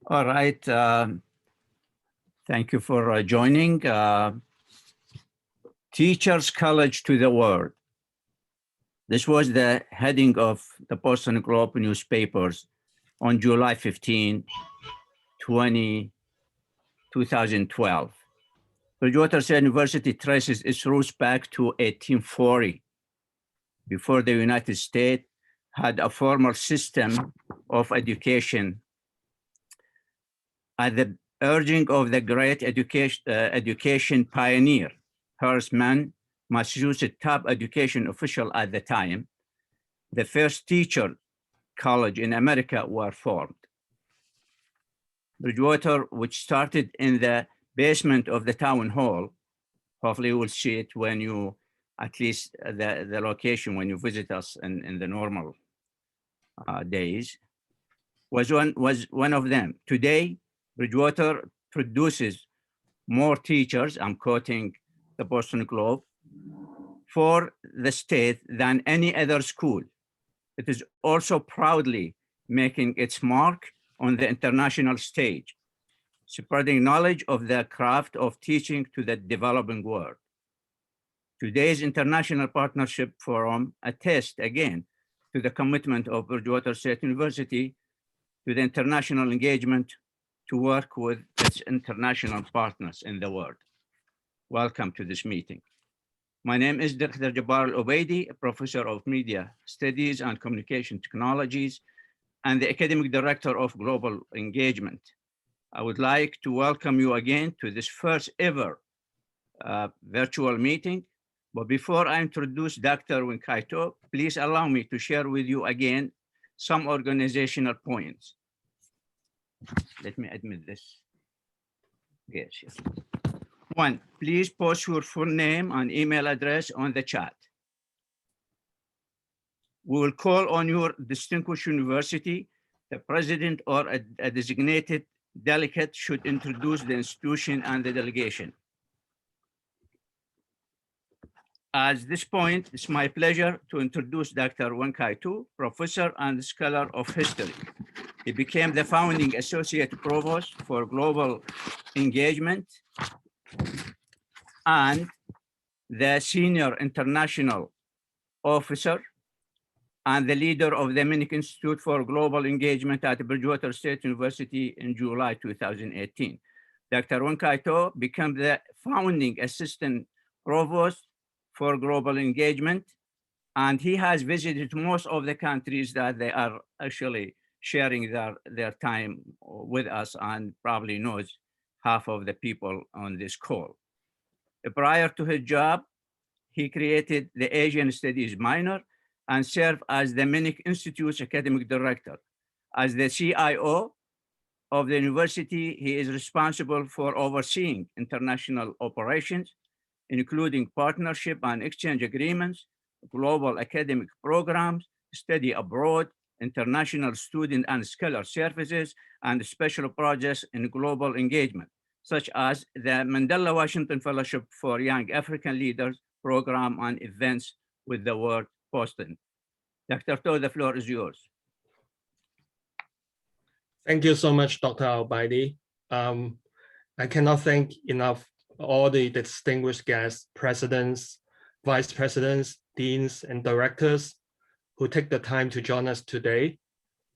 All right. Thank you for joining. Teachers College to the World. This was the heading of the Boston Globe newspapers on July 15, 2012. Bridgewater State University traces its roots back to 1840, before the United States had a formal system of education. At the urging of the great education pioneer, Hersman, Massachusetts top education official at the time, the first teacher college in America were formed. Bridgewater, which started in the basement of the town hall, hopefully you will see it when you, at least the location when you visit us in the normal days, was one of them. Today, Bridgewater produces more teachers, I'm quoting the Boston Globe, for the state than any other school. It is also proudly making its mark on the international stage, spreading knowledge of the craft of teaching to the developing world. Today's International Partnership Forum attests again to the commitment of Bridgewater State University to the international engagement to work with its international partners in the world. Welcome to this meeting. My name is Dr. Jabbar Al-Obaidi, a professor of media studies and communication technologies, and the academic director of global engagement. I would like to welcome you again to this first ever virtual meeting. But before I introduce Dr. Winkaito, please allow me to share with you again some organizational points. Let me admit this. Yes. One, please post your full name and email address on the chat. We will call on your distinguished university. The president or a designated delegate should introduce the institution and the delegation. At this point, it's my pleasure to introduce Dr. Winkaito, professor and scholar of history. He became the founding associate provost for global engagement and the senior international officer and the leader of the Munich Institute for Global Engagement at Bridgewater State University in July 2018. Dr. Winkaito became the founding assistant provost for global engagement, and he has visited most of the countries that they are actually sharing their time with us, and probably knows half of the people on this call. Prior to his job, he created the Asian Studies minor and served as the Munich Institute's academic director. As the CIO of the university, he is responsible for overseeing international operations, including partnership and exchange agreements, global academic programs, study abroad, international student and scholar services, and special projects in global engagement, such as the Mandela Washington Fellowship for Young African Leaders program and events with the word Boston. Dr. To, the floor is yours. Thank you so much, Dr. Al-Baidi. I cannot thank enough all the distinguished guests, presidents, vice presidents, deans, and directors who take the time to join us today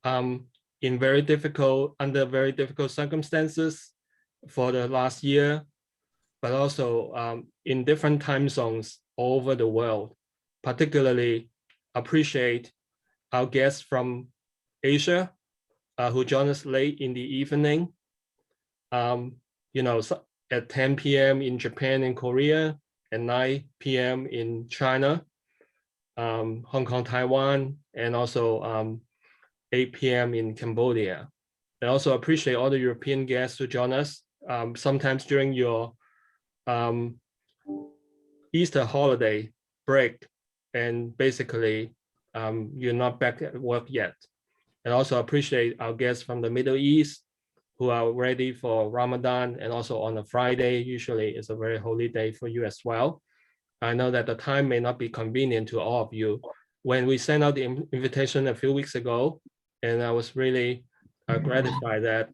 under very difficult circumstances for the last year, but also in different time zones all over the world. Particularly appreciate our guests from Asia who joined us late in the evening. At 10 p.m. in Japan and Korea, at 9 p.m. in China, Hong Kong, Taiwan, and also 8 p.m. in Cambodia. I also appreciate all the European guests who join us, sometimes during your Easter holiday break, and basically you're not back at work yet. And also appreciate our guests from the Middle East who are ready for Ramadan, and also on a Friday, usually it's a very holy day for you as well. I know that the time may not be convenient to all of you. When we sent out the invitation a few weeks ago, and I was really gratified that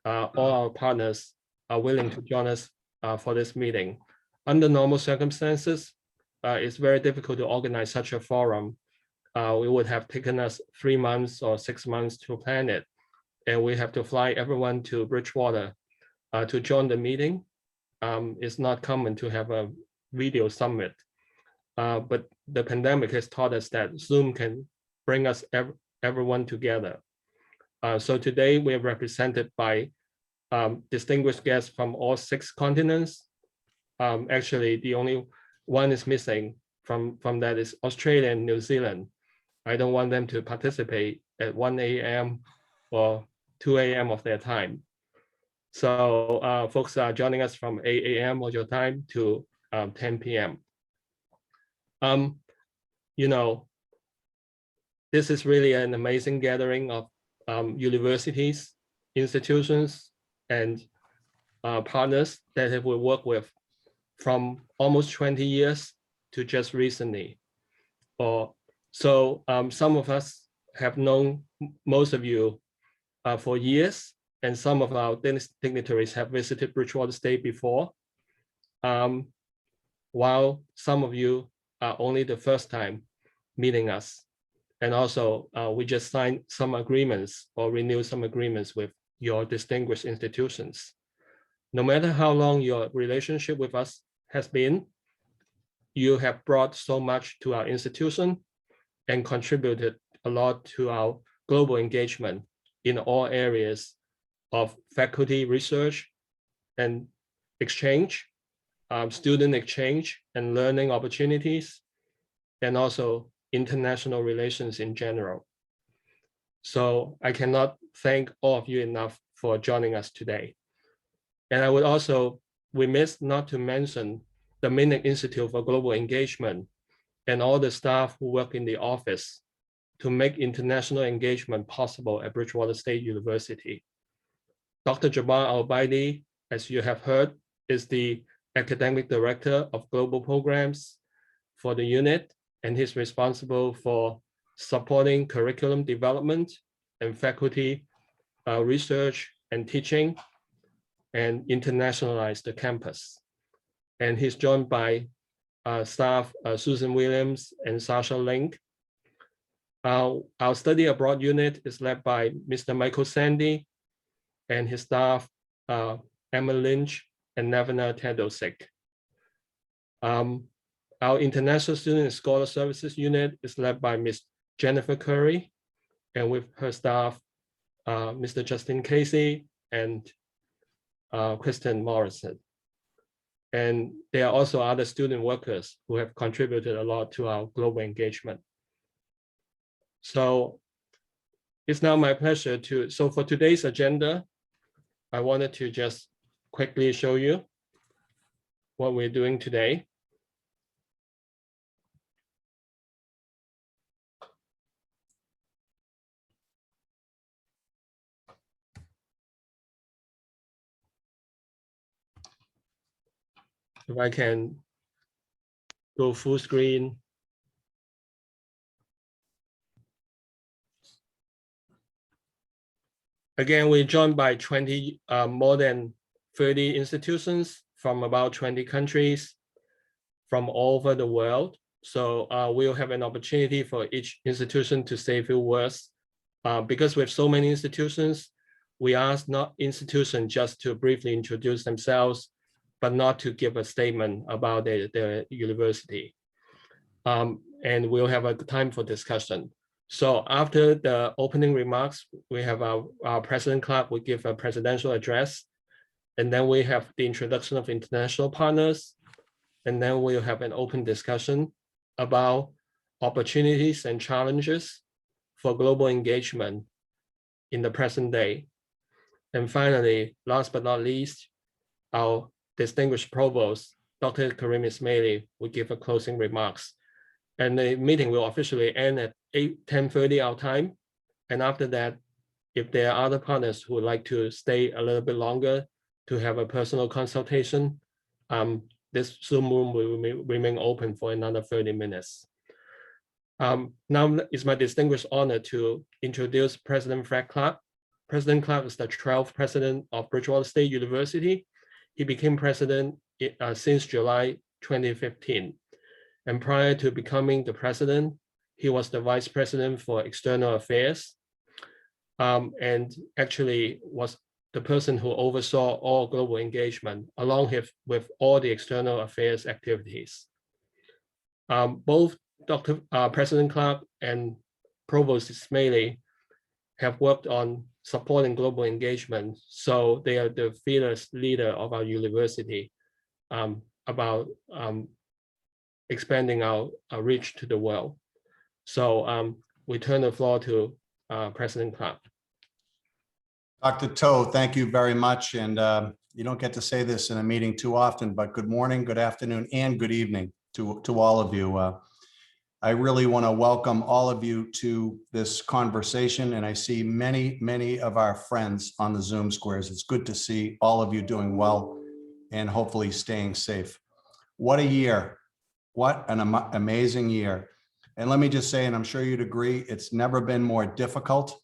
all our partners are willing to join us for this meeting. Under normal circumstances, it's very difficult to organize such a forum. It would have taken us 3 months or 6 months to plan it. And we have to fly everyone to Bridgewater to join the meeting. It's not common to have a video summit, but the pandemic has taught us that Zoom can bring us everyone together. So today we are represented by distinguished guests from all 6 continents. Actually, the only one is missing from that is Australia and New Zealand. I don't want them to participate at 1 a.m. or 2 a.m. of their time. So folks are joining us from 8 a.m. of your time to 10 p.m. You know, this is really an amazing gathering of universities, institutions, and partners that we work with from almost 20 years to just recently. So some of us have known most of you for years, and some of our dignitaries have visited Bridgewater State before, while some of you are only the first time meeting us. And also, we just signed some agreements or renewed some agreements with your distinguished institutions. No matter how long your relationship with us has been, you have brought so much to our institution and contributed a lot to our global engagement in all areas of faculty research and exchange, student exchange and learning opportunities, and also international relations in general. So I cannot thank all of you enough for joining us today. And I would also remiss not to mention the Minnick Institute for Global Engagement and all the staff who work in the office to make international engagement possible at Bridgewater State University. Dr. Jabbar Al-Baidi, as you have heard, is the academic director of global programs for the unit, and he's responsible for supporting curriculum development and faculty research and teaching and internationalize the campus. And he's joined by staff Susan Williams and Sasha Link. Our study abroad unit is led by Mr. Michael Sandy and his staff, Emma Lynch and Nevena Tedosik. Our International Student and Scholar Services unit is led by Ms. Jennifer Curry and with her staff, Mr. Justin Casey and Kristen Morrison. And there are also other student workers who have contributed a lot to our global engagement. So it's now my pleasure so for today's agenda, I wanted to just quickly show you what we're doing today. If I can go full screen. Again, we're joined by more than 30 institutions from about 20 countries from all over the world. So we'll have an opportunity for each institution to say a few words. Because we have so many institutions, we ask not institutions just to briefly introduce themselves, but not to give a statement about the university. And we'll have a time for discussion. So after the opening remarks, we have our President Clark will give a presidential address. And then we have the introduction of international partners. And then we'll have an open discussion about opportunities and challenges for global engagement in the present day. And finally, last but not least, our distinguished provost, Dr. Karim Ismaili, will give a closing remarks. And the meeting will officially end at 10:30 our time. And after that, if there are other partners who would like to stay a little bit longer to have a personal consultation, this Zoom room will remain open for another 30 minutes. Now it's my distinguished honor to introduce President Fred Clark, President Clark is the 12th president of Bridgewater State University. He became president since July 2015. And prior to becoming the president, he was the vice president for external affairs, and actually was the person who oversaw all global engagement along with all the external affairs activities. Both President Clark and Provost Ismaili have worked on supporting global engagement. So they are the fearless leader of our university about expanding our reach to the world. So we turn the floor to President Clark. Dr. Toe, thank you very much. And you don't get to say this in a meeting too often, but good morning, good afternoon, and good evening to all of you. I really want to welcome all of you to this conversation, and I see many of our friends on the Zoom squares. It's good to see all of you doing well and hopefully staying safe. What a year. What an amazing year. And let me just say, and I'm sure you'd agree, it's never been more difficult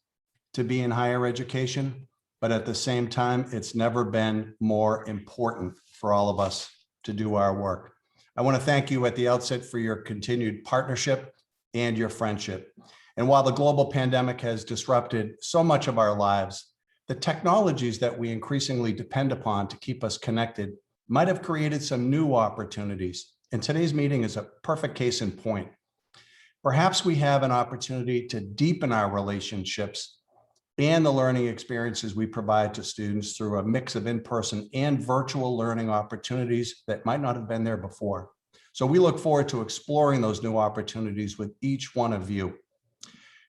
to be in higher education, but at the same time, it's never been more important for all of us to do our work. I want to thank you at the outset for your continued partnership and your friendship. And while the global pandemic has disrupted so much of our lives, the technologies that we increasingly depend upon to keep us connected might have created some new opportunities. And today's meeting is a perfect case in point. Perhaps we have an opportunity to deepen our relationships and the learning experiences we provide to students through a mix of in-person and virtual learning opportunities that might not have been there before. So we look forward to exploring those new opportunities with each one of you.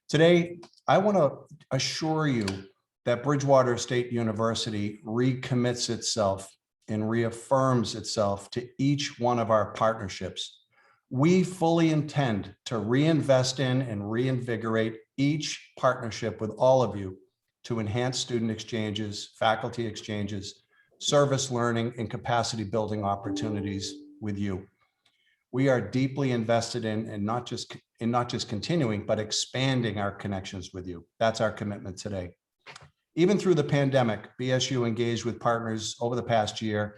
Today, I want to assure you that Bridgewater State University recommits itself and reaffirms itself to each one of our partnerships. We fully intend to reinvest in and reinvigorate each partnership with all of you to enhance student exchanges, faculty exchanges, service learning, and capacity building opportunities with you. We are deeply invested in not just continuing, but expanding our connections with you. That's our commitment today. Even through the pandemic, BSU engaged with partners over the past year,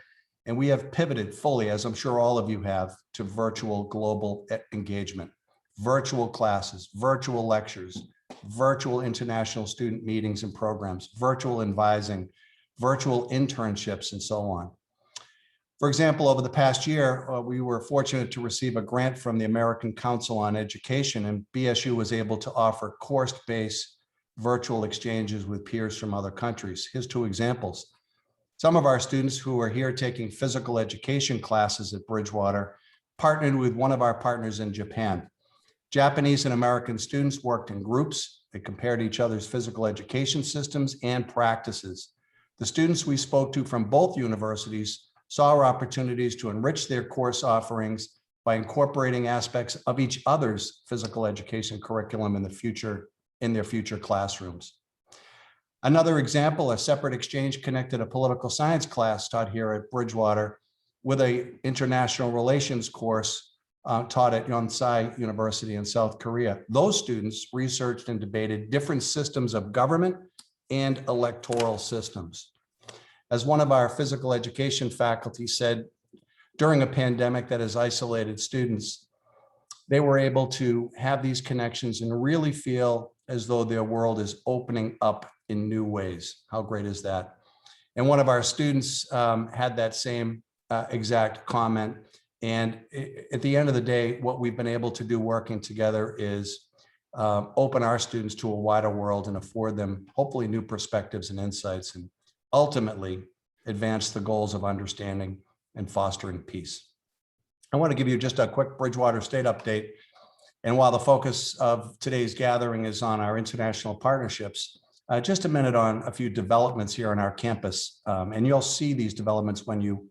and we have pivoted fully, as I'm sure all of you have, to virtual global engagement, virtual classes, virtual lectures, virtual international student meetings and programs, virtual advising, virtual internships, and so on. For example, over the past year, we were fortunate to receive a grant from the American Council on Education, and BSU was able to offer course-based virtual exchanges with peers from other countries. Here's two examples. Some of our students who are here taking physical education classes at Bridgewater partnered with one of our partners in Japan. Japanese and American students worked in groups. They compared each other's physical education systems and practices. The students we spoke to from both universities saw opportunities to enrich their course offerings by incorporating aspects of each other's physical education curriculum in their future classrooms. Another example, a separate exchange connected a political science class taught here at Bridgewater with an international relations course taught at Yonsei University in South Korea. Those students researched and debated different systems of government and electoral systems. As one of our physical education faculty said, during a pandemic that has isolated students, they were able to have these connections and really feel as though their world is opening up in new ways. How great is that? And one of our students had that same exact comment. And at the end of the day, what we've been able to do working together is open our students to a wider world and afford them hopefully new perspectives and insights, and ultimately advance the goals of understanding and fostering peace. I want to give you just a quick Bridgewater State update. And while the focus of today's gathering is on our international partnerships, just a minute on a few developments here on our campus. And you'll see these developments when you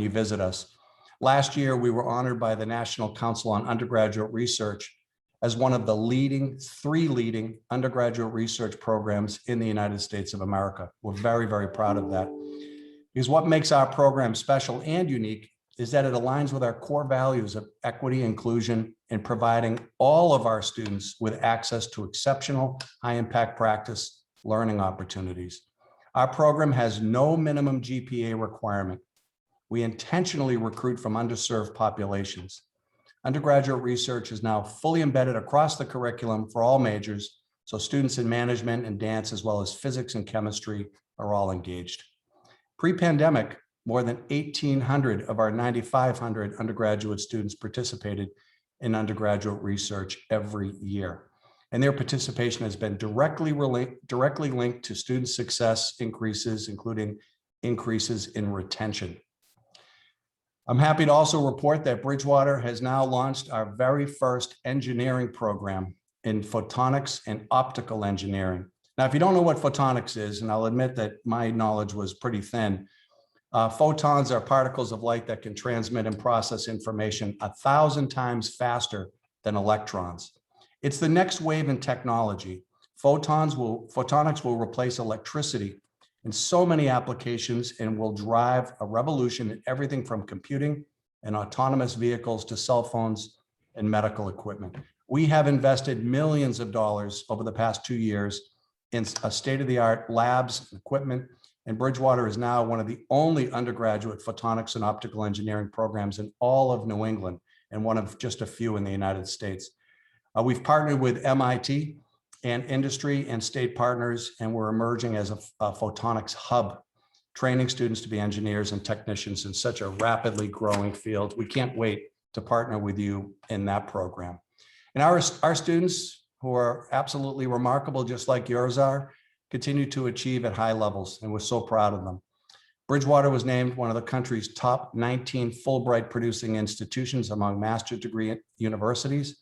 visit us. Last year, we were honored by the National Council on Undergraduate Research as one of the three leading undergraduate research programs in the United States of America. We're very, very proud of that. Because what makes our program special and unique is that it aligns with our core values of equity, inclusion, and providing all of our students with access to exceptional high impact practice learning opportunities. Our program has no minimum GPA requirement. We intentionally recruit from underserved populations. Undergraduate research is now fully embedded across the curriculum for all majors, so students in management and dance, as well as physics and chemistry, are all engaged. Pre-pandemic, more than 1,800 of our 9,500 undergraduate students participated in undergraduate research every year. And their participation has been directly linked to student success increases, including increases in retention. I'm happy to also report that Bridgewater has now launched our very first engineering program in photonics and optical engineering. Now, if you don't know what photonics is, and I'll admit that my knowledge was pretty thin, photons are particles of light that can transmit and process information 1,000 times faster than electrons. It's the next wave in technology. Photonics will replace electricity in so many applications and will drive a revolution in everything from computing and autonomous vehicles to cell phones and medical equipment. We have invested millions of dollars over the past 2 years in a state-of-the-art labs and equipment, and Bridgewater is now one of the only undergraduate photonics and optical engineering programs in all of New England and one of just a few in the United States. We've partnered with MIT and industry and state partners, and we're emerging as a photonics hub, training students to be engineers and technicians in such a rapidly growing field. We can't wait to partner with you in that program. And our students, who are absolutely remarkable, just like yours are, continue to achieve at high levels, and we're so proud of them. Bridgewater was named one of the country's top 19 Fulbright producing institutions among master's degree universities.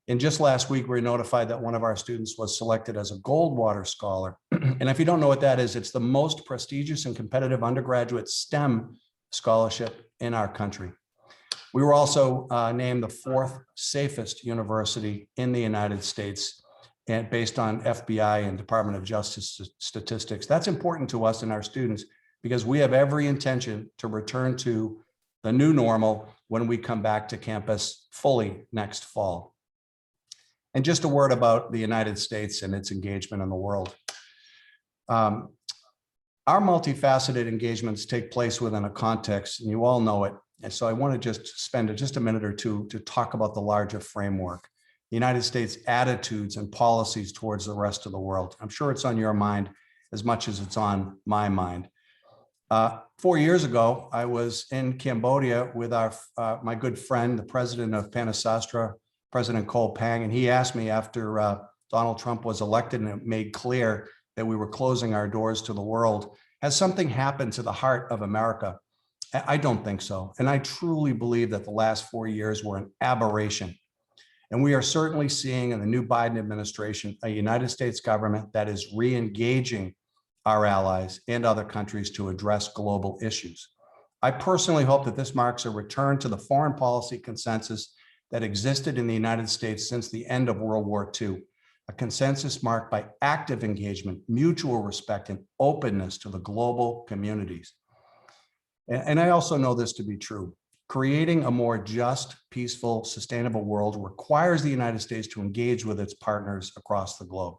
And just last week, we were notified that one of our students was selected as a Goldwater Scholar. And if you don't know what that is, it's the most prestigious and competitive undergraduate STEM scholarship in our country. We were also named the 4th safest university in the United States, and based on FBI and Department of Justice statistics. That's important to us and our students because we have every intention to return to the new normal when we come back to campus fully next fall. And just a word about the United States and its engagement in the world. Our multifaceted engagements take place within a context, and you all know it. And so I want to just spend just a minute or two to talk about the larger framework, the United States' attitudes and policies towards the rest of the world. I'm sure it's on your mind as much as it's on my mind. 4 years ago, I was in Cambodia with my good friend, the president of Panasastra, President Cole Pang, and he asked me after Donald Trump was elected and it made clear that we were closing our doors to the world, has something happened to the heart of America? I don't think so. And I truly believe that the last 4 years were an aberration. And we are certainly seeing in the new Biden administration a United States government that is re-engaging our allies and other countries to address global issues. I personally hope that this marks a return to the foreign policy consensus that existed in the United States since the end of World War II, a consensus marked by active engagement, mutual respect, and openness to the global communities. And I also know this to be true. Creating a more just, peaceful, sustainable world requires the United States to engage with its partners across the globe,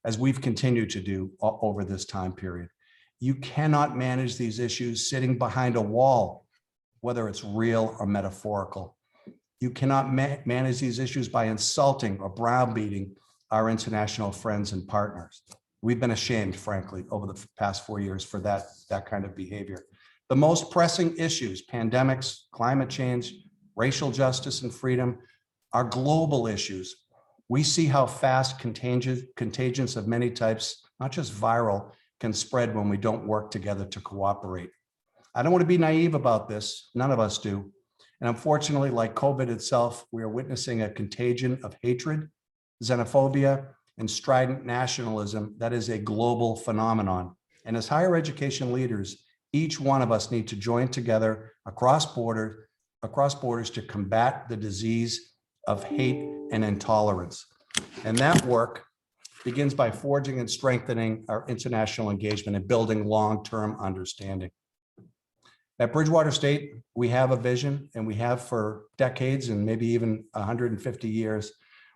as we've continued to do over this time period. You cannot manage these issues sitting behind a wall, whether it's real or metaphorical. You cannot manage these issues by insulting or browbeating our international friends and partners. We've been ashamed, frankly, over the past 4 years for that kind of behavior. The most pressing issues, pandemics, climate change, racial justice and freedom, are global issues. We see how fast contagions of many types, not just viral, can spread when we don't work together to cooperate. I don't want to be naive about this. None of us do. And unfortunately, like COVID itself, we are witnessing a contagion of hatred, xenophobia, and strident nationalism that is a global phenomenon. And as higher education leaders, each one of us need to join together across borders to combat the disease of hate and intolerance. And that work begins by forging and strengthening our international engagement and building long-term understanding. At Bridgewater State, we have a vision, and we have for decades and maybe even 150 years.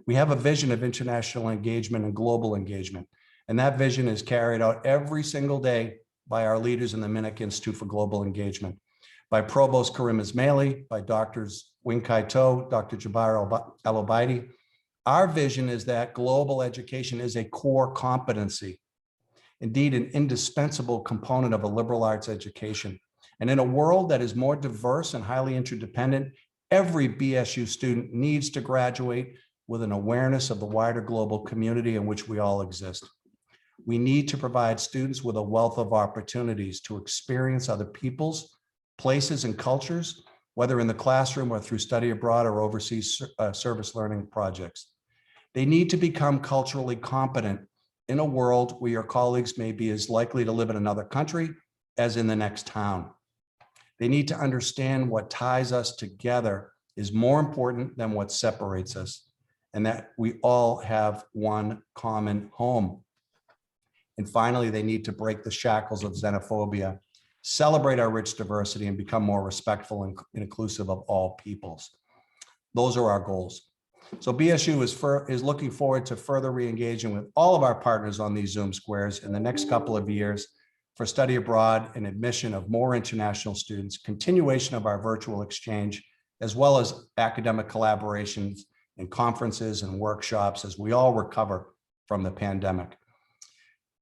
We have a vision of international engagement and global engagement. And that vision is carried out every single day by our leaders in the Minnick Institute for Global Engagement, by Provost Karim Ismaili, by Drs. Wing-Kai To, Dr. Jabbar El-Obeidi. Our vision is that global education is a core competency, indeed an indispensable component of a liberal arts education. And in a world that is more diverse and highly interdependent, every BSU student needs to graduate with an awareness of the wider global community in which we all exist. We need to provide students with a wealth of opportunities to experience other peoples, places, and cultures, whether in the classroom or through study abroad or overseas service learning projects. They need to become culturally competent in a world where your colleagues may be as likely to live in another country as in the next town. They need to understand what ties us together is more important than what separates us, and that we all have one common home. And finally, they need to break the shackles of xenophobia, celebrate our rich diversity, and become more respectful and inclusive of all peoples. Those are our goals. So BSU is looking forward to further re-engaging with all of our partners on these Zoom squares in the next couple of years for study abroad and admission of more international students, continuation of our virtual exchange, as well as academic collaborations and conferences and workshops as we all recover from the pandemic.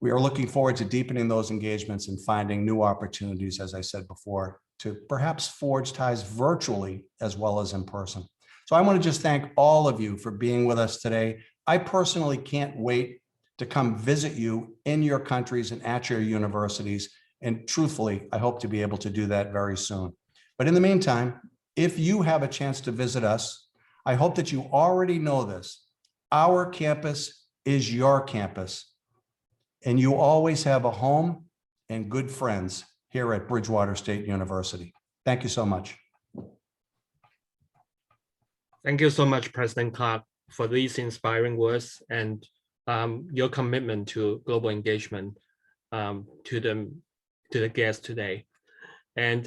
We are looking forward to deepening those engagements and finding new opportunities, as I said before, to perhaps forge ties virtually as well as in person. So I want to just thank all of you for being with us today. I personally can't wait to come visit you in your countries and at your universities. And truthfully, I hope to be able to do that very soon. But in the meantime, if you have a chance to visit us, I hope that you already know this. Our campus is your campus, and you always have a home and good friends here at Bridgewater State University. Thank you so much. Thank you so much, President Clark, for these inspiring words and your commitment to global engagement to the guests today. And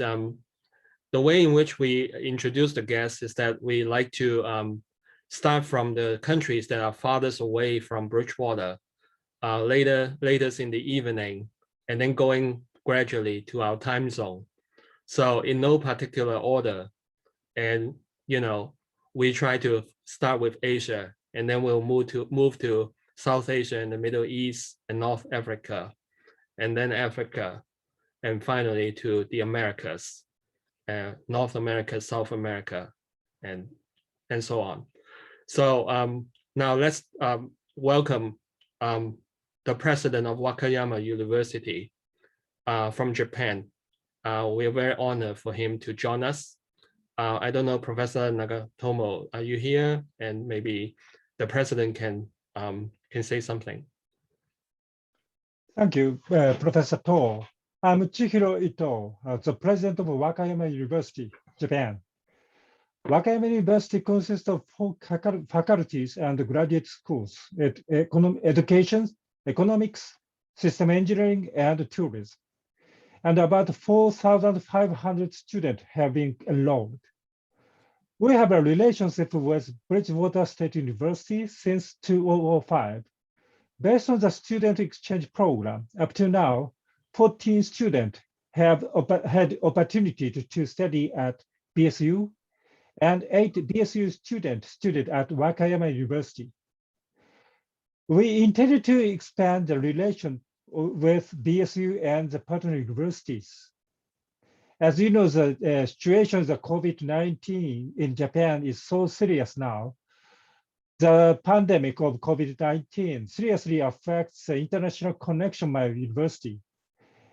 the way in which we introduce the guests is that we like to start from the countries that are farthest away from Bridgewater, later in the evening, and then going gradually to our time zone. So in no particular order, and we try to start with Asia, and then we'll move to South Asia and the Middle East and North Africa, and then Africa, and finally to the Americas, North America, South America, and so on. So now let's welcome the president of Wakayama University from Japan. We're very honored for him to join us. I don't know, Professor Nagatomo, are you here? And maybe the president can say something. Thank you, Professor To. I'm Chihiro Ito, the president of Wakayama University, Japan. Wakayama University consists of 4 faculties and graduate schools: education, economics, system engineering, and tourism. And about 4,500 students have been enrolled. We have a relationship with Bridgewater State University since 2005. Based on the student exchange program, up to now, 14 students have had opportunity to study at BSU, and 8 BSU students studied at Wakayama University. We intended to expand the relation with BSU and the partner universities. As you know, the situation of the COVID-19 in Japan is so serious now. The pandemic of COVID-19 seriously affects the international connection of my university.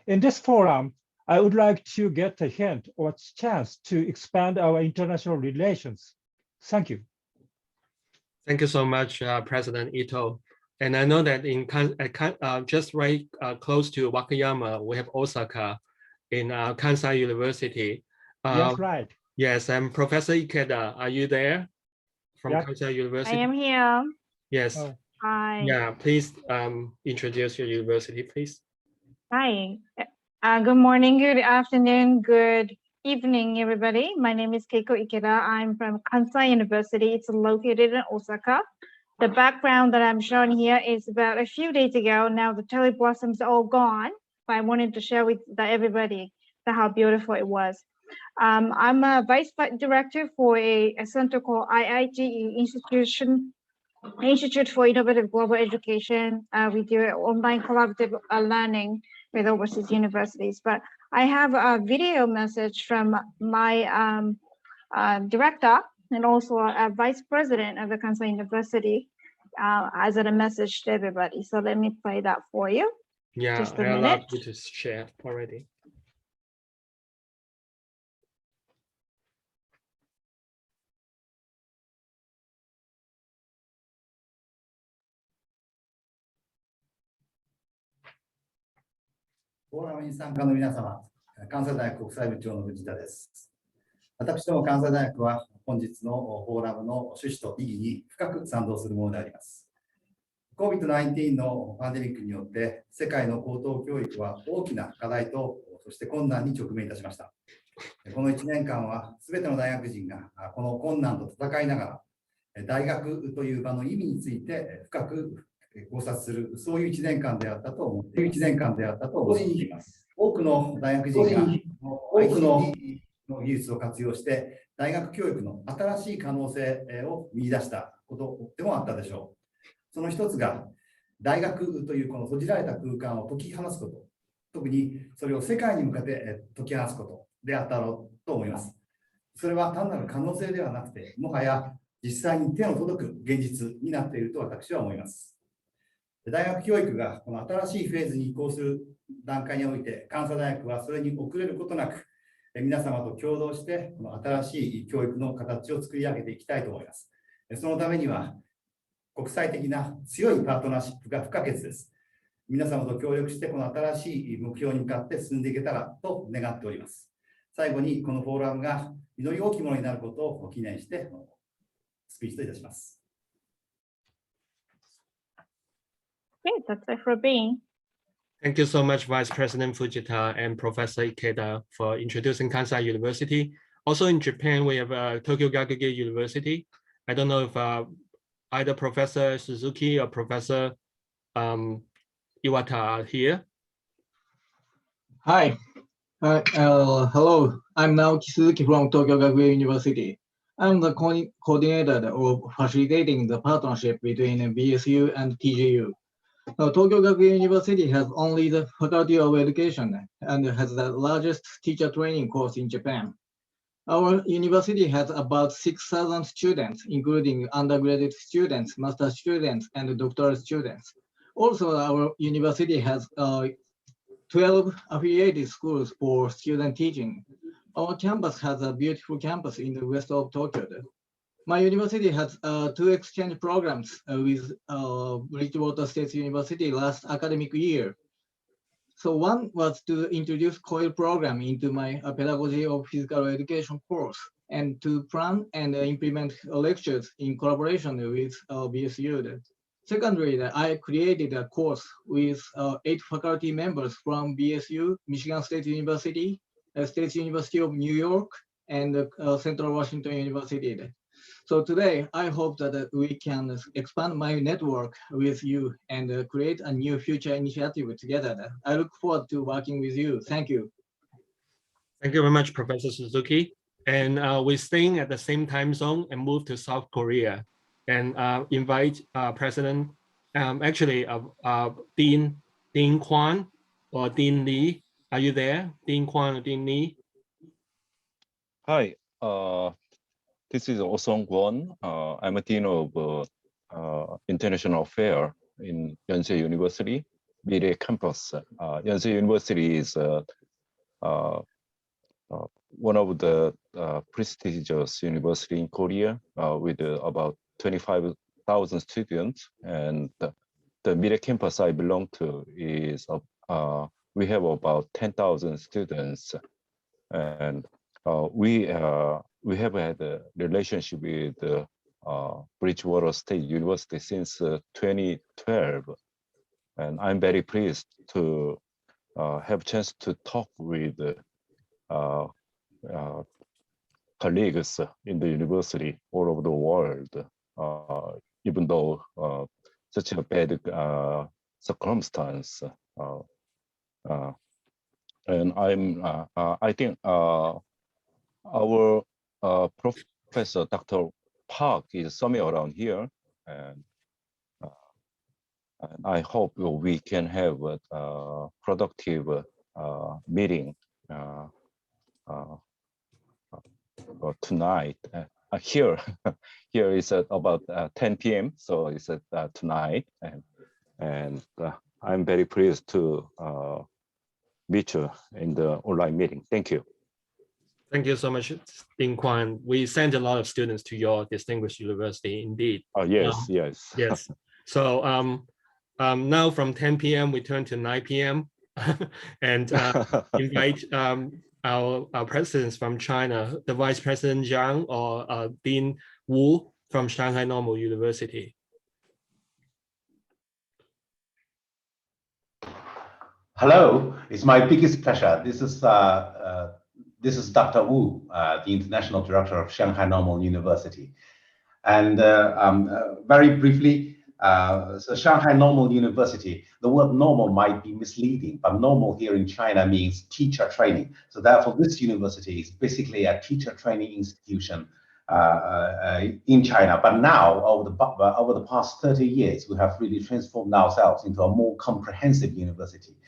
In this forum, I would like to get a hint or chance to expand our international relations. Thank you. Thank you so much, President Ito. And I know that in just right close to Wakayama, we have Osaka in Kansai University. Yes, right. Yes, and Professor Ikeda, are you there from Yeah. Kansai University? I am here. Yes. Oh. Hi. Yeah, please introduce your university, please. Hi. Good morning, good afternoon, good evening, everybody. My name is Keiko Ikeda. I'm from Kansai University. It's located in Osaka. The background that I'm showing here is about a few days ago. Now the cherry blossoms are all gone, but I wanted to share with everybody how beautiful it was. I'm a vice director for a center called IIGE Institute for Innovative Global Education. We do online collaborative learning with overseas universities. But I have a video message from my director and also a vice president of the Kansai University as a message to everybody. So let me play that for you. Yeah, Just a I minute. allowed you to share already.フォーラムに参加の皆様、関西大学国際部長の藤田です。私ども関西大学は本日のフォーラムの趣旨と意義に深く賛同するものであります。COVID-19 のパンデミックによって世界の高等教育は大きな課題とそして困難に直面いたしました。この1年間は全ての大学人がこの困難と戦いながら大学という場の意味について深く考察するそういう1年間であったと思っています。多くの大学人がICTの技術を活用して大学教育の新しい可能性を見出したことでもあったでしょう。その一つが大学というこの閉じられた空間を解き放つこと、特にそれを世界に向かって解き放つことであったろうと思います。それは単なる可能性ではなくて、もはや実際に手の届く現実になっていると私は思います。大学教育がこの新しいフェーズに移行する段階において、関西大学はそれに遅れることなく、皆様と共同してこの新しい教育の形を作り上げていきたいと思います。そのためには、国際的な強いパートナーシップが不可欠です。皆様と協力してこの新しい目標に向かって進んでいけたらと願っております。最後にこのフォーラムが実り大きいものになることを記念してスピーチといたします。Great, that's it for being. Thank you so much, Vice President Fujita and Professor Ikeda for introducing Kansai University. Also in Japan, we have Tokyo Gakugei University. I don't know if either Professor Suzuki or Professor Iwata are here. Hi. Hello. I'm Naoki Suzuki from Tokyo Gakugei University. I'm the coordinator of facilitating the partnership between BSU and TGU. Tokyo Gakugei University has only the Faculty of Education and has the largest teacher training course in Japan. Our university has about 6,000 students, including undergraduate students, master students, and doctoral students. Also, our university has 12 affiliated schools for student teaching. Our campus has a beautiful campus in the west of Tokyo. My university has 2 exchange programs with Bridgewater State University last academic year. So one was to introduce COIL program into my pedagogy of physical education course and to plan and implement lectures in collaboration with BSU. Secondly, I created a course with 8 faculty members from BSU, Michigan State University, State University of New York, and Central Washington University. So today, I hope that we can expand my network with you and create a new future initiative together. I look forward to working with you. Thank you. Thank you very much, Professor Suzuki. And we're staying at the same time zone and move to South Korea and invite President, Dean Kwan or Dean Lee. Are you there? Dean Kwan or Dean Lee? Hi, this is Osong Kwon. I'm a dean of international affairs in Yonsei University, Middle campus. Yonsei University is one of the prestigious university in Korea with about 25,000 students. And the Middle campus I belong to is we have about 10,000 students, and we have had a relationship with Bridgewater State University since 2012, and I'm very pleased to have a chance to talk with colleagues in the university all over the world. even though such a bad circumstance. And I think our Professor Dr. Park is somewhere around here, and I hope we can have a productive meeting tonight. Here is at about 10 p.m. So it's at tonight, and I'm very pleased to meet you in the online meeting. Thank you. Thank you so much, Ding Quan. We sent a lot of students to your distinguished university, indeed. Oh, yes, yes. Yes. So now from 10 p.m. we turn to 9 p.m. and invite our presidents from China, the Vice President Zhang or Dean Wu from Shanghai Normal University. Hello, it's my biggest pleasure. This is Dr. Wu, the International Director of Shanghai Normal University. And very briefly, so Shanghai Normal University, the word normal might be misleading, but normal here in China means teacher training. So therefore, this university is basically a teacher training institution in China. But now, over the past 30 years, we have really transformed ourselves into a more comprehensive university,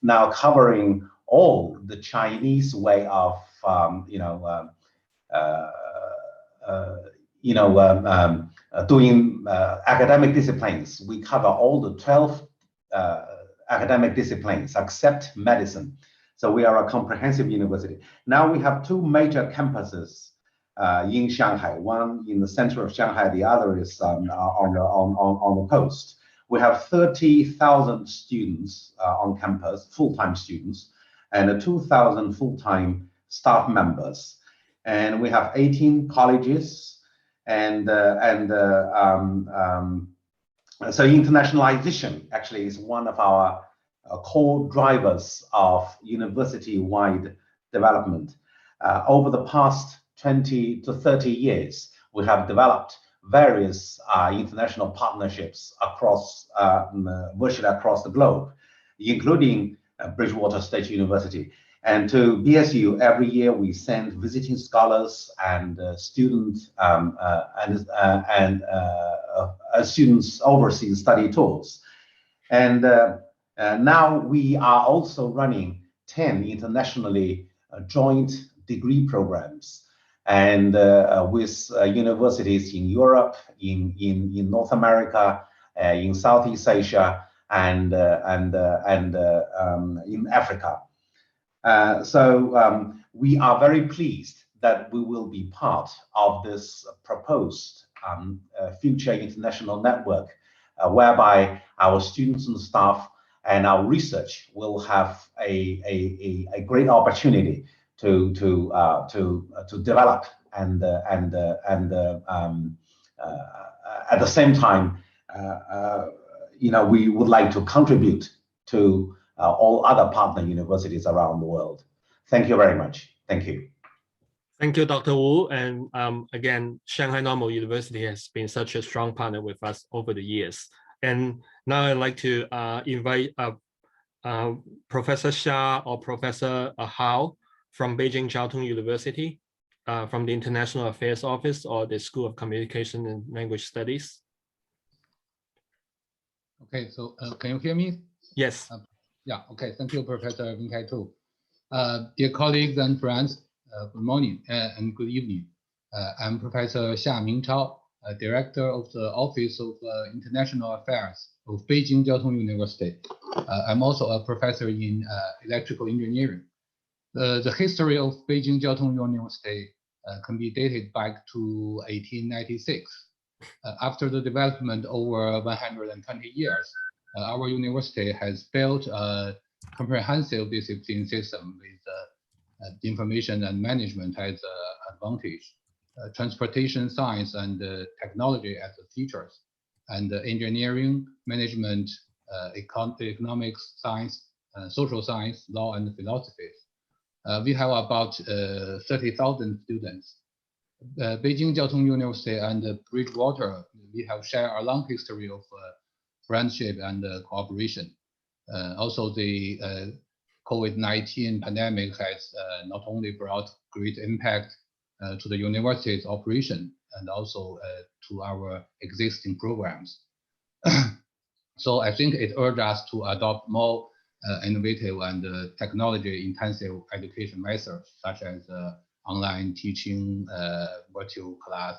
now covering all the Chinese way of doing academic disciplines. We cover all the 12 academic disciplines except medicine. So we are a comprehensive university. Now we have two major campuses in Shanghai. One in the center of Shanghai, the other is on the coast. We have 30,000 students on campus, full-time students, and 2,000 full-time staff members. And we have 18 colleges, so internationalization actually is one of our core drivers of university-wide development. Over the past 20 to 30 years, we have developed various international partnerships across virtually across the globe, including Bridgewater State University. And to BSU, every year we send visiting scholars and students students overseas study tours. And now we are also running 10 internationally joint degree programs, and with universities in Europe, in North America, in Southeast Asia, and in Africa. So we are very pleased that we will be part of this proposed future international network, whereby our students and staff and our research will have a great opportunity to develop and at the same time, we would like to contribute to all other partner universities around the world. Thank you very much. Thank you. Thank you, Dr. Wu. And again, Shanghai Normal University has been such a strong partner with us over the years. And now I'd like to invite Professor Xia or Professor Hao from Beijing Jiao Tong University, from the International Affairs Office or the School of Communication and Language Studies. Okay, so can you hear me? Yes. Yeah, okay, thank you, Professor Wing-Kai Tu. Dear colleagues and friends, good morning and good evening. I'm Professor Xia Mingchao, Director of the Office of International Affairs of Beijing Jiao Tong University. I'm also a professor in electrical engineering. The history of Beijing Jiao Tong University can be dated back to 1896. After the development over 120 years, our university has built a comprehensive discipline system with information and management as an advantage, transportation science and technology as the features, and engineering, management, economics, science, social science, law, and philosophy. We have about 30,000 students. Beijing Jiao Tong University and Bridgewater, we have shared a long history of friendship and cooperation. Also, the COVID-19 pandemic has not only brought great impact to the university's operation and also to our existing programs. So I think it urged us to adopt more innovative and technology-intensive education methods, such as online teaching, virtual class,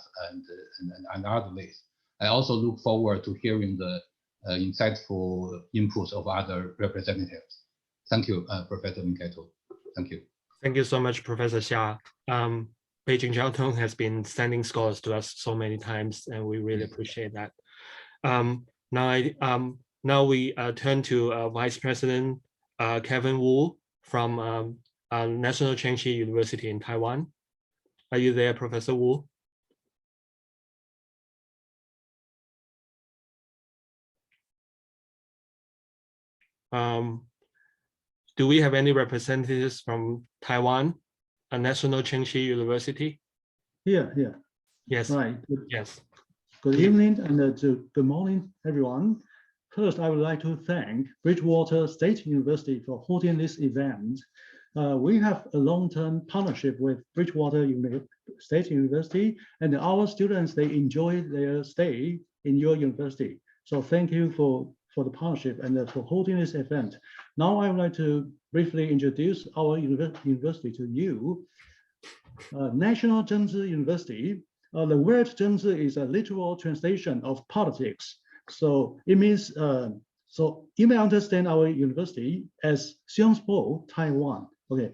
and other ways. I also look forward to hearing the insightful inputs of other representatives. Thank you, Professor Minkai-To. Thank you. Thank you so much, Professor Xia. Beijing Jiao Tong has been sending scholars to us so many times, and we really appreciate that. Now we turn to Vice President Kevin Wu from National Chengchi University in Taiwan. Are you there, Professor Wu? Do we have any representatives from Taiwan, National Chengchi University? Here. Yes. Right. Yes. Good evening and good morning, everyone. First, I would like to thank Bridgewater State University for holding this event. We have a long-term partnership with Bridgewater State University, and our students, they enjoy their stay in your university. So thank you for the partnership and for holding this event. Now I would like to briefly introduce our university to you. National Zhengzhi University. The word Zhengzhi is a literal translation of politics. So it means, so you may understand our university as Xiongpo, Taiwan. Okay.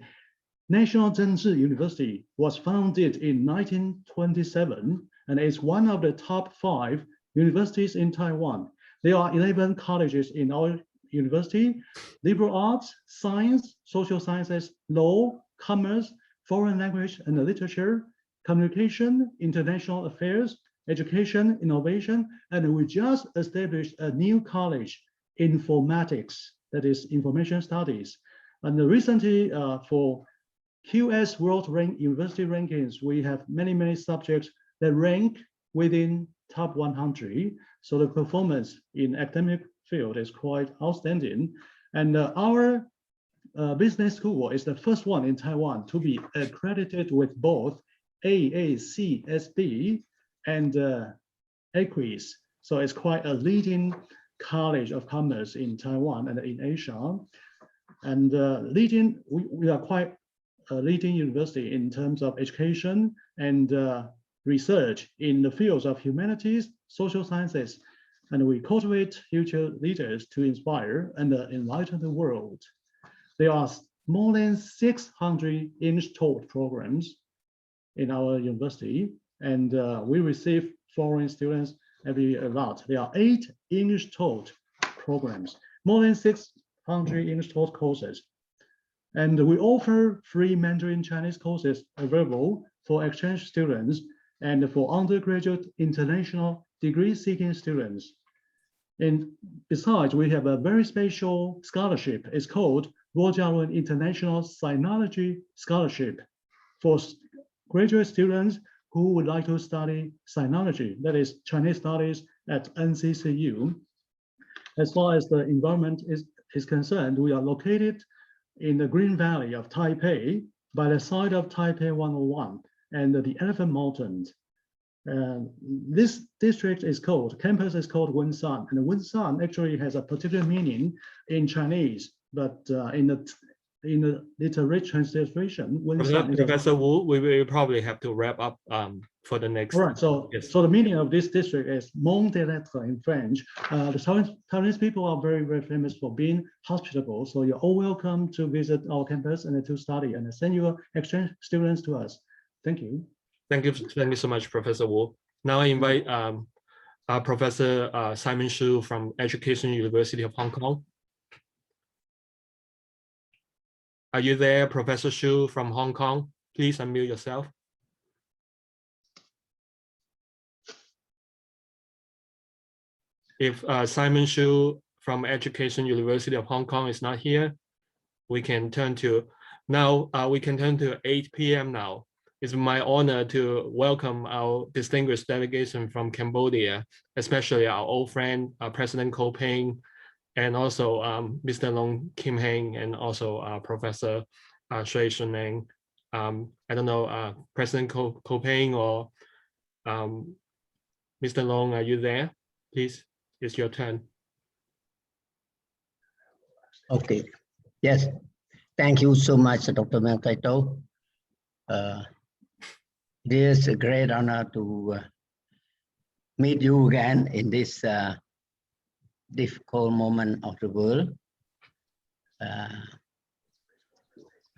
National Zhengzhi University was founded in 1927 and is one of the top 5 universities in Taiwan. There are 11 colleges in our university: liberal arts, science, social sciences, law, commerce, foreign language and literature, communication, international affairs, education, innovation, and we just established a new college, informatics, that is information studies. And recently for QS World University Rankings, we have many subjects that rank within top 100. So the performance in academic field is quite outstanding. And our business school is the first one in Taiwan to be accredited with both AACSB and AQUIS. So it's quite a leading college of commerce in Taiwan and in Asia. And we are quite a leading university in terms of education and research in the fields of humanities, social sciences, and we cultivate future leaders to inspire and enlighten the world. There are more than 600 English-taught programs in our university, and we receive foreign students every lot. There are 8 English-taught programs, more than 600 English-taught courses. And we offer free Mandarin Chinese courses available for exchange students and for undergraduate international degree-seeking students. And besides, we have a very special scholarship. It's called Luojialun International Sinology Scholarship for graduate students who would like to study sinology, that is Chinese studies at NCCU. As far as the environment is concerned, we are located in the Green Valley of Taipei by the side of Taipei 101 and the Elephant Mountains. This district is called, campus is called Wenshan, and Wenshan actually has a particular meaning in Chinese, but in the literary translation, Professor Wu, we will probably have to wrap up for the next. All right, so, yes. So the meaning of this district is Mont des Lettres in French. The Taiwanese people are very famous for being hospitable. So you're all welcome to visit our campus and to study and send your exchange students to us. Thank you. Thank you so much, Professor Wu. Now I invite Professor Simon Shu from Education University of Hong Kong. Are you there, Professor Shu from Hong Kong? Please unmute yourself. If Simon Shu from Education University of Hong Kong is not here, we can turn to 8 p.m. now. it's my honor to welcome our distinguished delegation from Cambodia, especially our old friend, President Ko Peng, and also Mr. Long Kim Heng, and also Professor Shui Shuneng. I don't know, President Ko Peng or Mr. Long, are you there? Please, it's your turn. Okay, yes. Thank you so much, Dr. Mengkaito. It is a great honor to meet you again in this difficult moment of the world.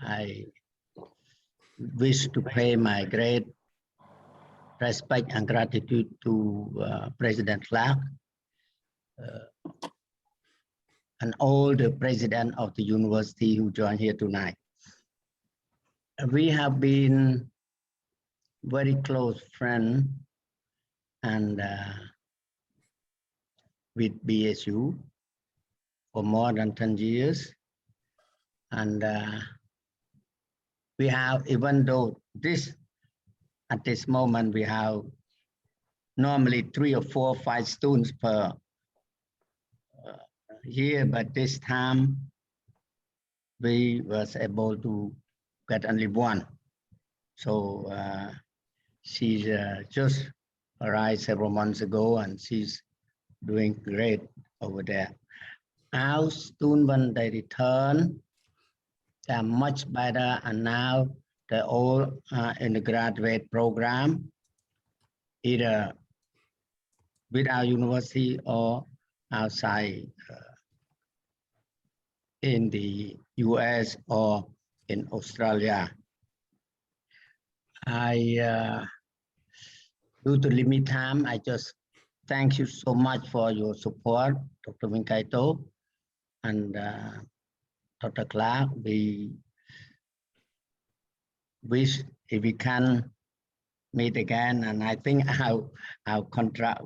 I wish to pay my great respect and gratitude to President Clark and all the presidents of the university who joined here tonight. We have been very close friends and with BSU for more than 10 years. And we have, even though at this moment, we have normally 3 or 4 or 5 students per year, but this time we was able to get only 1. So she's just arrived several months ago and she's doing great over there. Our students, when they return, they're much better, and now they're all in the graduate program, either with our university or outside in the US or in Australia. Due to limited time, I just thank you so much for your support, Dr. Mengkaito and Dr. Clark. We wish if we can meet again, and I think our contract,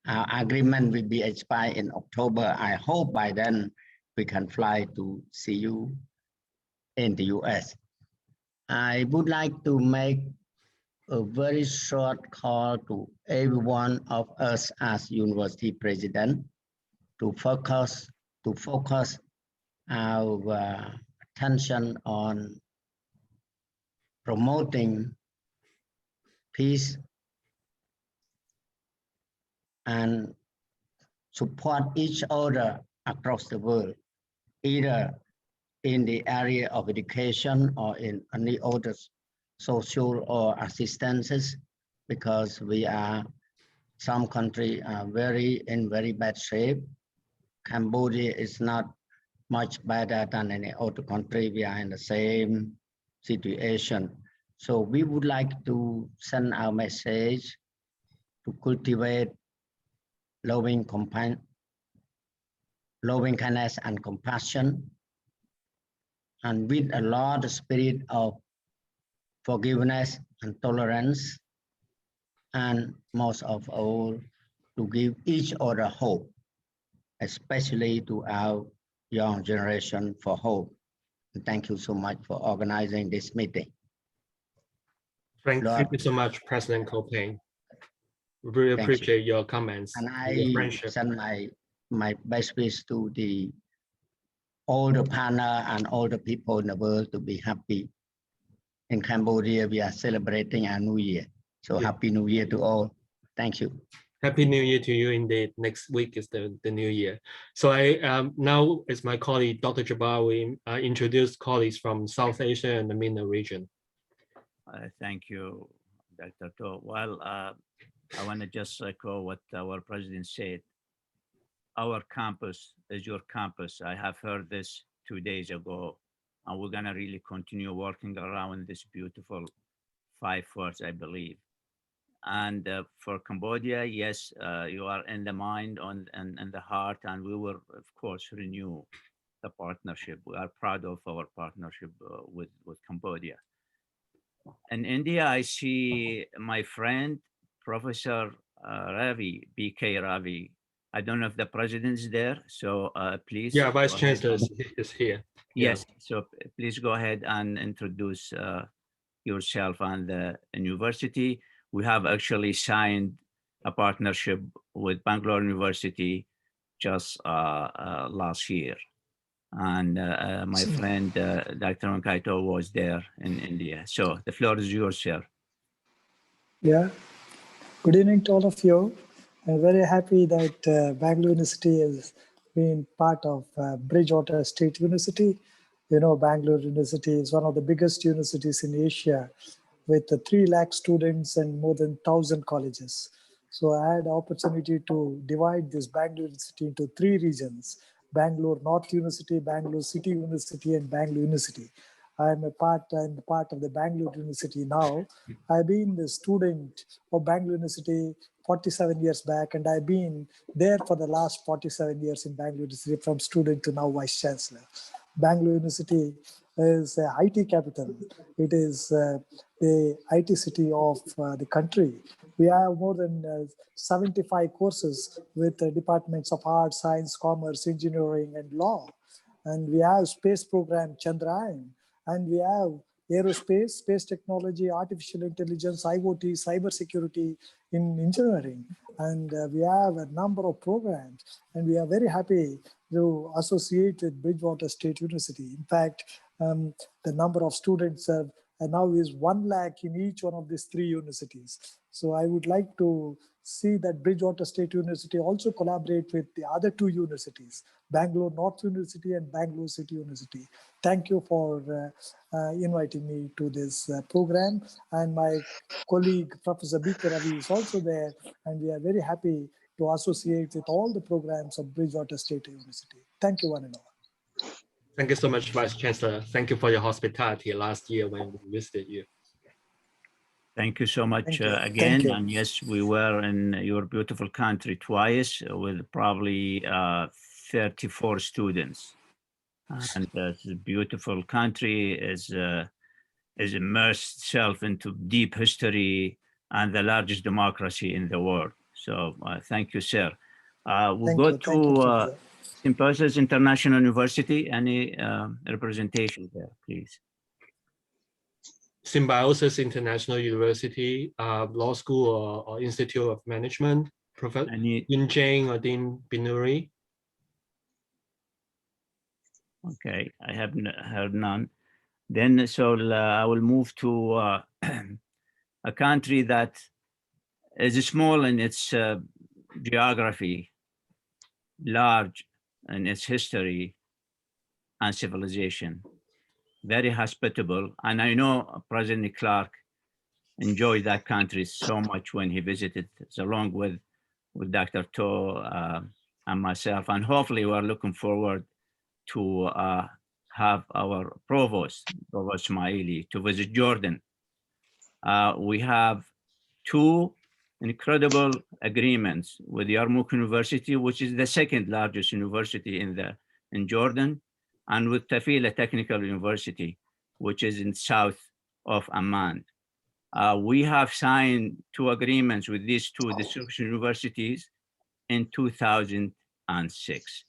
our agreement will be expired in October. I hope by then we can fly to see you in the US. I would like to make a very short call to every one of us as university president to focus our attention on promoting peace and support each other across the world, either in the area of education or in any other social or assistances, because some countries are in very bad shape. Cambodia is not much better than any other country. We are in the same situation. So we would like to send our message to cultivate loving kindness and compassion, and with a lot of spirit of forgiveness and tolerance, and most of all, to give each other hope, especially to our young generation for hope. And thank you so much for organizing this meeting. Thank you so much, President Ko Peng. We really appreciate your comments. And I send my best wishes to all the partners and all the people in the world to be happy. In Cambodia, we are celebrating our New Year. So Happy New Year to all. Thank you. Happy New Year to you indeed. Next week is the New Year. So now it's my colleague, Dr. Jabbar, we introduce colleagues from South Asia and the MENA region. Thank you, Dr. To. Well, I want to just echo what our president said. Our campus is your campus. I have heard this 2 days ago, and we're going to really continue working around this beautiful 5 words, I believe. And for Cambodia, yes, you are in the mind and the heart, and we will, of course, renew the partnership. We are proud of our partnership with Cambodia. In India, I see my friend, Professor Ravi, BK Ravi. I don't know if the president is there, so please. Yeah, Vice Chancellor is here. Yes, so please go ahead and introduce yourself and the university. We have actually signed a partnership with Bangalore University just last year. And my friend, Dr. Wankaito was there in India. So the floor is yours, sir. Yeah, good evening to all of you. I'm very happy that Bangalore University has been part of Bridgewater State University. You know, Bangalore University is one of the biggest universities in Asia with 3 lakh students and more than 1,000 colleges. So I had the opportunity to divide this Bangalore University into 3 regions: Bangalore North University, Bangalore City University, and Bangalore University. I'm part of the Bangalore University now. I've been the student of Bangalore University 47 years back, and I've been there for the last 47 years in Bangalore University, from student to now Vice Chancellor. Bangalore University is the IT capital. It is the IT city of the country. We have more than 75 courses with departments of arts, science, commerce, engineering, and law. And we have space program Chandrayaan, and we have aerospace, space technology, artificial intelligence, IoT, cybersecurity in engineering. And we have a number of programs, and we are very happy to associate with Bridgewater State University. In fact, the number of students now is 1 lakh in each one of these 3 universities. So I would like to see that Bridgewater State University also collaborate with the other 2 universities, Bangalore North University and Bangalore City University. Thank you for inviting me to this program. And my colleague, Professor B.K. Ravi, is also there, and we are very happy to associate with all the programs of Bridgewater State University. Thank you, one and all. Thank you so much, Vice Chancellor. Thank you for your hospitality last year when we visited you. Thank you so much Thank you. again. Thank you. And yes, we were in your beautiful country twice with probably 34 students. And it's a beautiful country, is immersed itself into deep history and the largest democracy in the world. So thank you, sir. We'll go to Symbiosis International University. Any representation there, please? Symbiosis International University, Law School or Institute of Management, Professor Yun Jane or Dean Binuri. Okay, I have heard none. Then, so I will move to a country that is small in its geography, large in its history and civilization, very hospitable. And I know President Clark enjoyed that country so much when he visited, along with Dr. To and myself. And hopefully we're looking forward to have our Provost Ismaili, to visit Jordan. We have 2 incredible agreements with Yarmouk University, which is the 2nd largest university in Jordan, and with Tafila Technical University, which is in south of Amman. We have signed 2 agreements with these 2 district universities in 2006.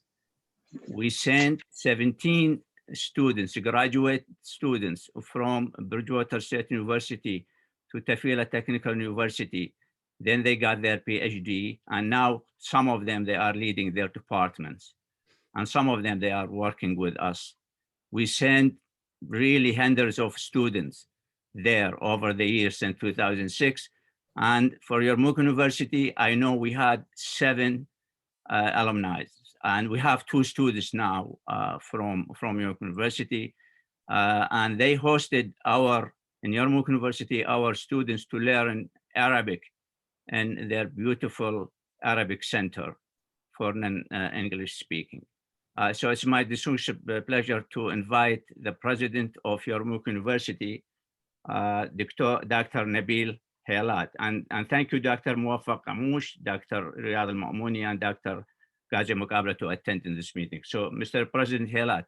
We sent 17 students, graduate students from Bridgewater State University to Tafila Technical University. Then they got their PhD, and now some of them, they are leading their departments, and some of them, they are working with us. We sent really hundreds of students there over the years since 2006. And for Yarmouk University, I know we had 7 alumni, and we have 2 students now from Yarmouk University, and they hosted in Yarmouk University, our students to learn Arabic in their beautiful Arabic Center for non-English speaking. So it's my distinct pleasure to invite the president of Yarmouk University, Dr. Nabil Haylat. And thank you, Dr. Muwafaq Amoush, Dr. Riyad Al-Ma'mouni, and Dr. Ghazi Muqabla to attend in this meeting. So, Mr. President Haylat.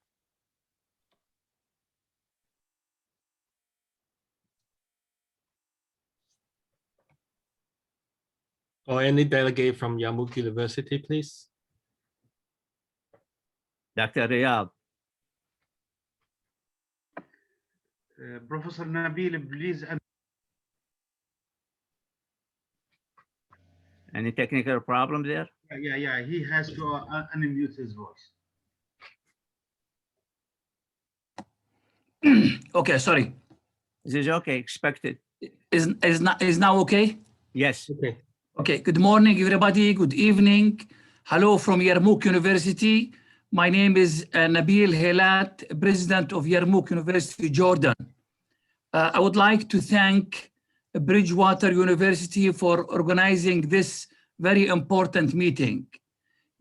Or any delegate from Yarmouk University, please. Dr. Riyad. Professor Nabil, please. Any technical problem there? Yeah, he has to unmute his voice. Okay, sorry. This is okay, expected. Is now okay? Yes. Okay. Okay, good morning, everybody. Good evening. Hello from Yarmouk University. My name is Nabil Helat, President of Yarmouk University, Jordan. I would like to thank Bridgewater University for organizing this very important meeting.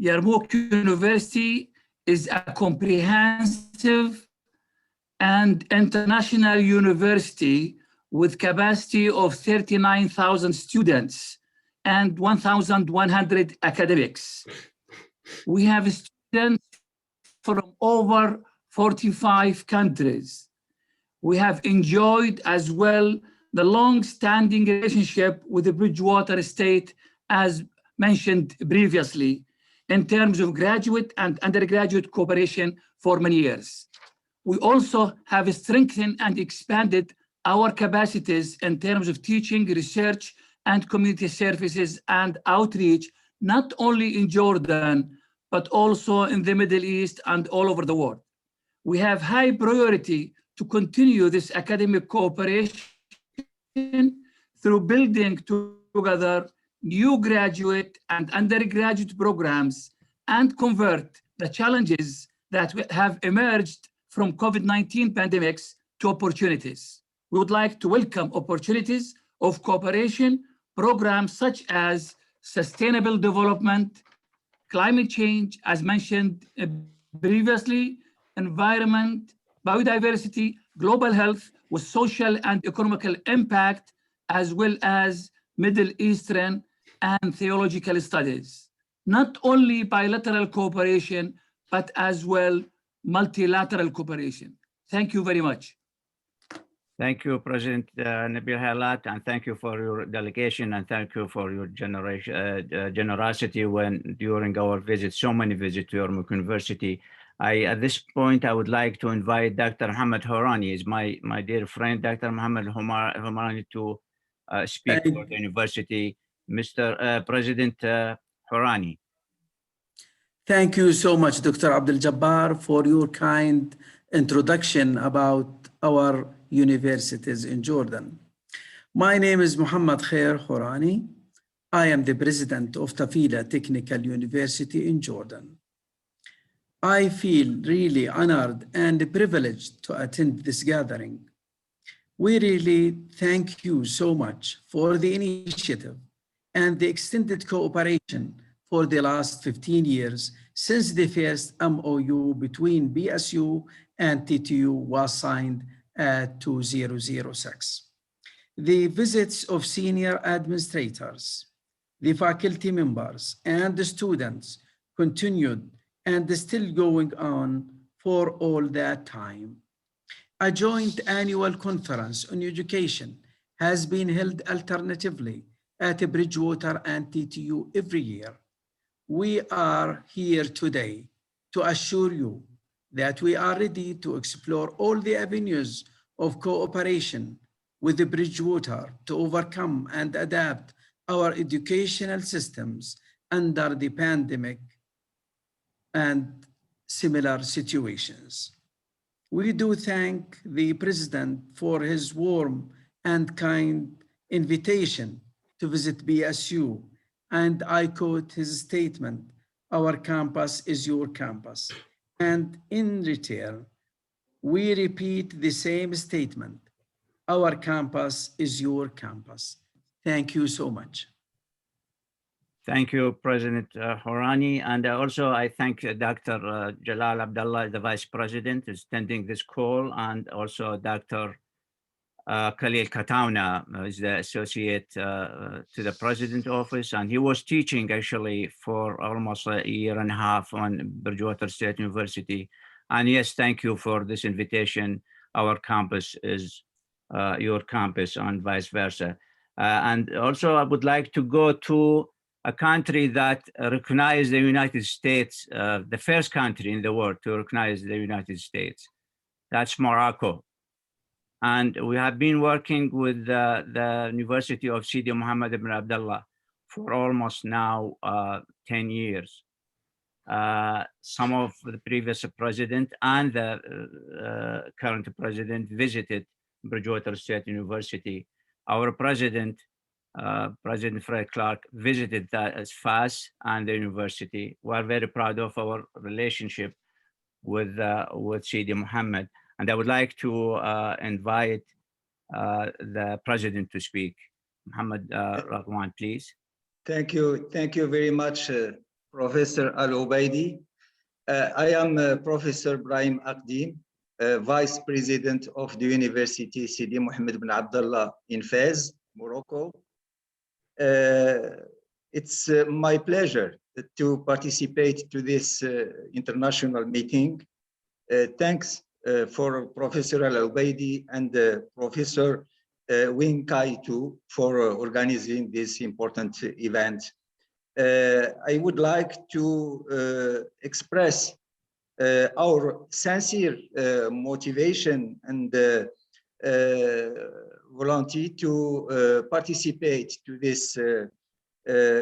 Yarmouk University is a comprehensive and international university with capacity of 39,000 students and 1,100 academics. We have students from over 45 countries. We have enjoyed as well the long-standing relationship with the Bridgewater State, as mentioned previously, in terms of graduate and undergraduate cooperation for many years. We also have strengthened and expanded our capacities in terms of teaching, research, and community services and outreach, not only in Jordan, but also in the Middle East and all over the world. We have high priority to continue this academic cooperation through building together new graduate and undergraduate programs and convert the challenges that have emerged from COVID-19 pandemics to opportunities. We would like to welcome opportunities of cooperation programs such as sustainable development, climate change, as mentioned previously, environment, biodiversity, global health with social and economical impact, as well as Middle Eastern and theological studies. Not only bilateral cooperation, but as well multilateral cooperation. Thank you very much. Thank you, President Nabil Halat, and thank you for your delegation, and thank you for your generosity when during our visit, so many visits to Yarmouk University. At this point, I would like to invite Dr. Mohammed Horani, is my dear friend, Dr. Mohammed Horani, to speak for the university. Mr. President Horani. Thank you so much, Dr. Abdul Jabbar, for your kind introduction about our universities in Jordan. My name is Muhammad Khair Horani. I am the president of Tafila Technical University in Jordan. I feel really honored and privileged to attend this gathering. We really thank you so much for the initiative and the extended cooperation for the last 15 years since the first MOU between BSU and TTU was signed at 2006. The visits of senior administrators, the faculty members, and the students continued and is still going on for all that time. A joint annual conference on education has been held alternatively at Bridgewater and TTU every year. We are here today to assure you that we are ready to explore all the avenues of cooperation with the Bridgewater to overcome and adapt our educational systems under the pandemic and similar situations. We do thank the President for his warm and kind invitation to visit BSU, and I quote his statement, "Our campus is your campus." And in return, we repeat the same statement, "Our campus is your campus." Thank you so much. Thank you, President Horani. And also I thank Dr. Jalal Abdallah, the Vice President, who's attending this call, and also Dr. Khalil Katauna is the Associate to the President Office. And he was teaching actually for almost a year and a half on Bridgewater State University. And yes, thank you for this invitation. Our campus is your campus and vice versa. And also I would like to go to a country that recognized the United States, the first country in the world to recognize the United States. That's Morocco. And we have been working with the University of Sidi Mohammed ibn Abdullah for almost now 10 years. Some of the previous president and the current president visited Bridgewater State University. Our president, President Fred Clark, visited that FAS and the university. We are very proud of our relationship with Sidi Mohammed. And I would like to invite the president to speak. Mohammed Radwan, please. Thank you very much, Professor Al-Ubaidi. I am Professor Brahim Akdim, Vice President of the University Sidi Mohammed bin Abdullah in Fez, Morocco. It's my pleasure to participate to this international meeting. Thanks for Professor Al-Ubaidi and Professor Wing Kai Tu for organizing this important event. I would like to express our sincere motivation and volunteer to participate to this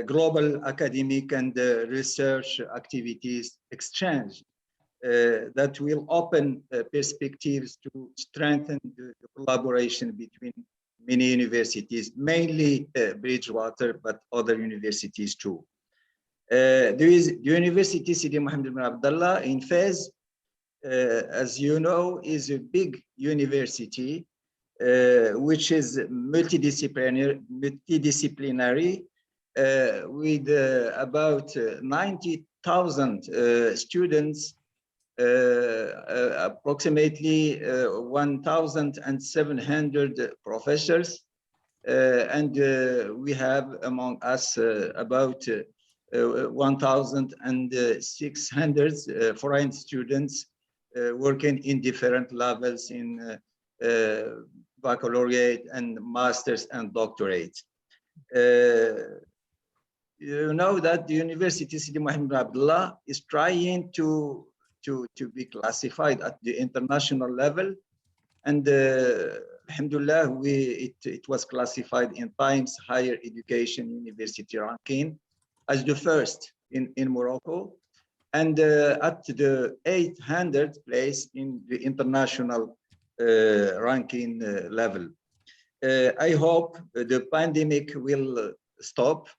global academic and research activities exchange that will open perspectives to strengthen the collaboration between many universities, mainly Bridgewater, but other universities too. There is the University Sidi Mohammed bin Abdullah in Fez, as you know, is a big university, which is multidisciplinary with about 90,000 students, approximately 1,700 professors, and we have among us about 1,600 foreign students working in different levels in baccalaureate and masters and doctorate. You know that the University Sidi Mohammed bin Abdullah is trying to be classified at the international level, and alhamdulillah, it was classified in Times Higher Education University ranking as the first in Morocco, and at the 800th place in the international ranking level. I hope the pandemic will stop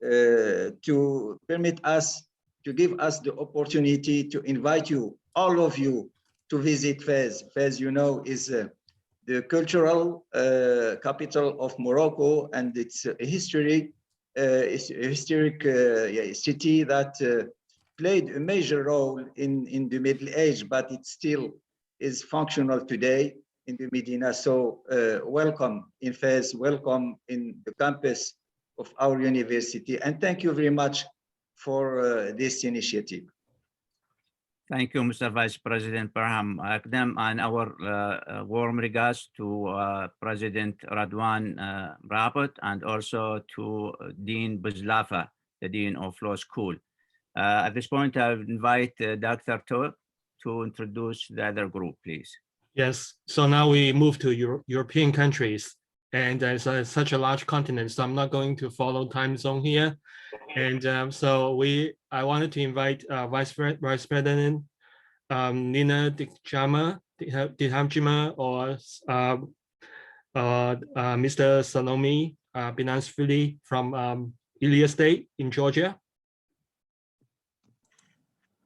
to permit us to give us the opportunity to invite you, all of you, to visit Fez. Fez, you know, is the cultural capital of Morocco, and it's a historic city that played a major role in the Middle Age, but it still is functional today in the Medina. So welcome in Fez, welcome in the campus of our university, and thank you very much for this initiative. Thank you, Mr. Vice President Barham Akdam, and our warm regards to President Radwan Rabot, and also to Dean Buzlafa, the Dean of Law School. At this point, I would invite Dr. To introduce the other group, please. Yes, so now we move to European countries, and it's such a large continent, so I'm not going to follow time zone here. And I wanted to invite Vice President Nina Dikhamjima or Mr. Salomi Binasfili from Ilia State in Georgia.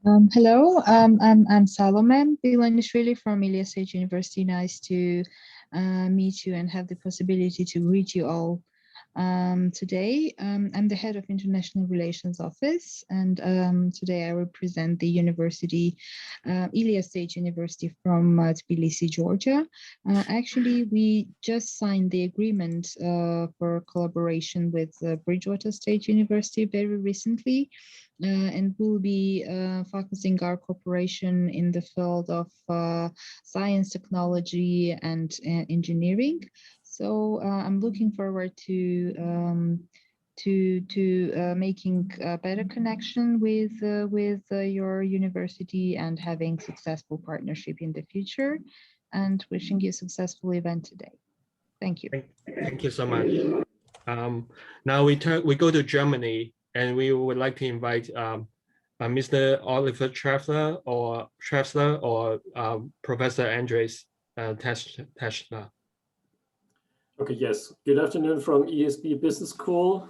Hello, I'm Salome Bilanishvili from Ilia State University. Nice to meet you and have the possibility to greet you all today. I'm the head of International Relations Office, and today I represent the university, Ilia State University from Tbilisi, Georgia. Actually, we just signed the agreement for collaboration with Bridgewater State University very recently. And we'll be focusing our cooperation in the field of science, technology, and engineering. So I'm looking forward to making a better connection with your university and having successful partnership in the future. and wishing you a successful event today. Thank you. Thank you so much. Now we go to Germany, and we would like to invite Mr. Oliver Trefler or Professor Andres Teschler. Okay, yes. Good afternoon from ESB Business School.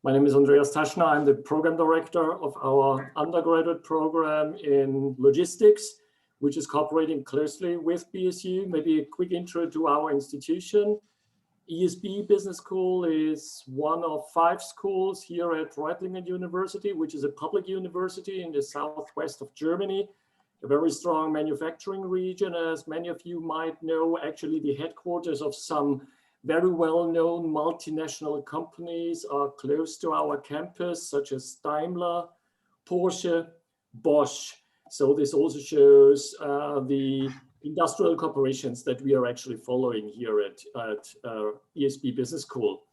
My name is Andreas Taschner. I'm the program director of our undergraduate program in logistics, which is cooperating closely with BSU. Maybe a quick intro to our institution. ESB Business School is one of 5 schools here at Reutlingen University, which is a public university in the southwest of Germany, a very strong manufacturing region. As many of you might know, actually the headquarters of some very well-known multinational companies are close to our campus, such as Daimler, Porsche, Bosch. So this also shows the industrial corporations that we are actually following here at ESB Business School.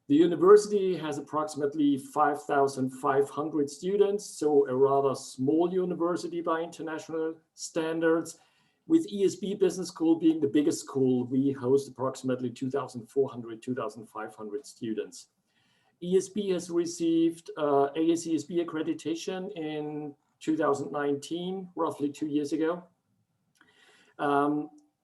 The university has approximately 5,500 students, so a rather small university by international standards. With ESB Business School being the biggest school, we host approximately 2,400, 2,500 students. ESB has received ASESB accreditation in 2019, roughly 2 years ago.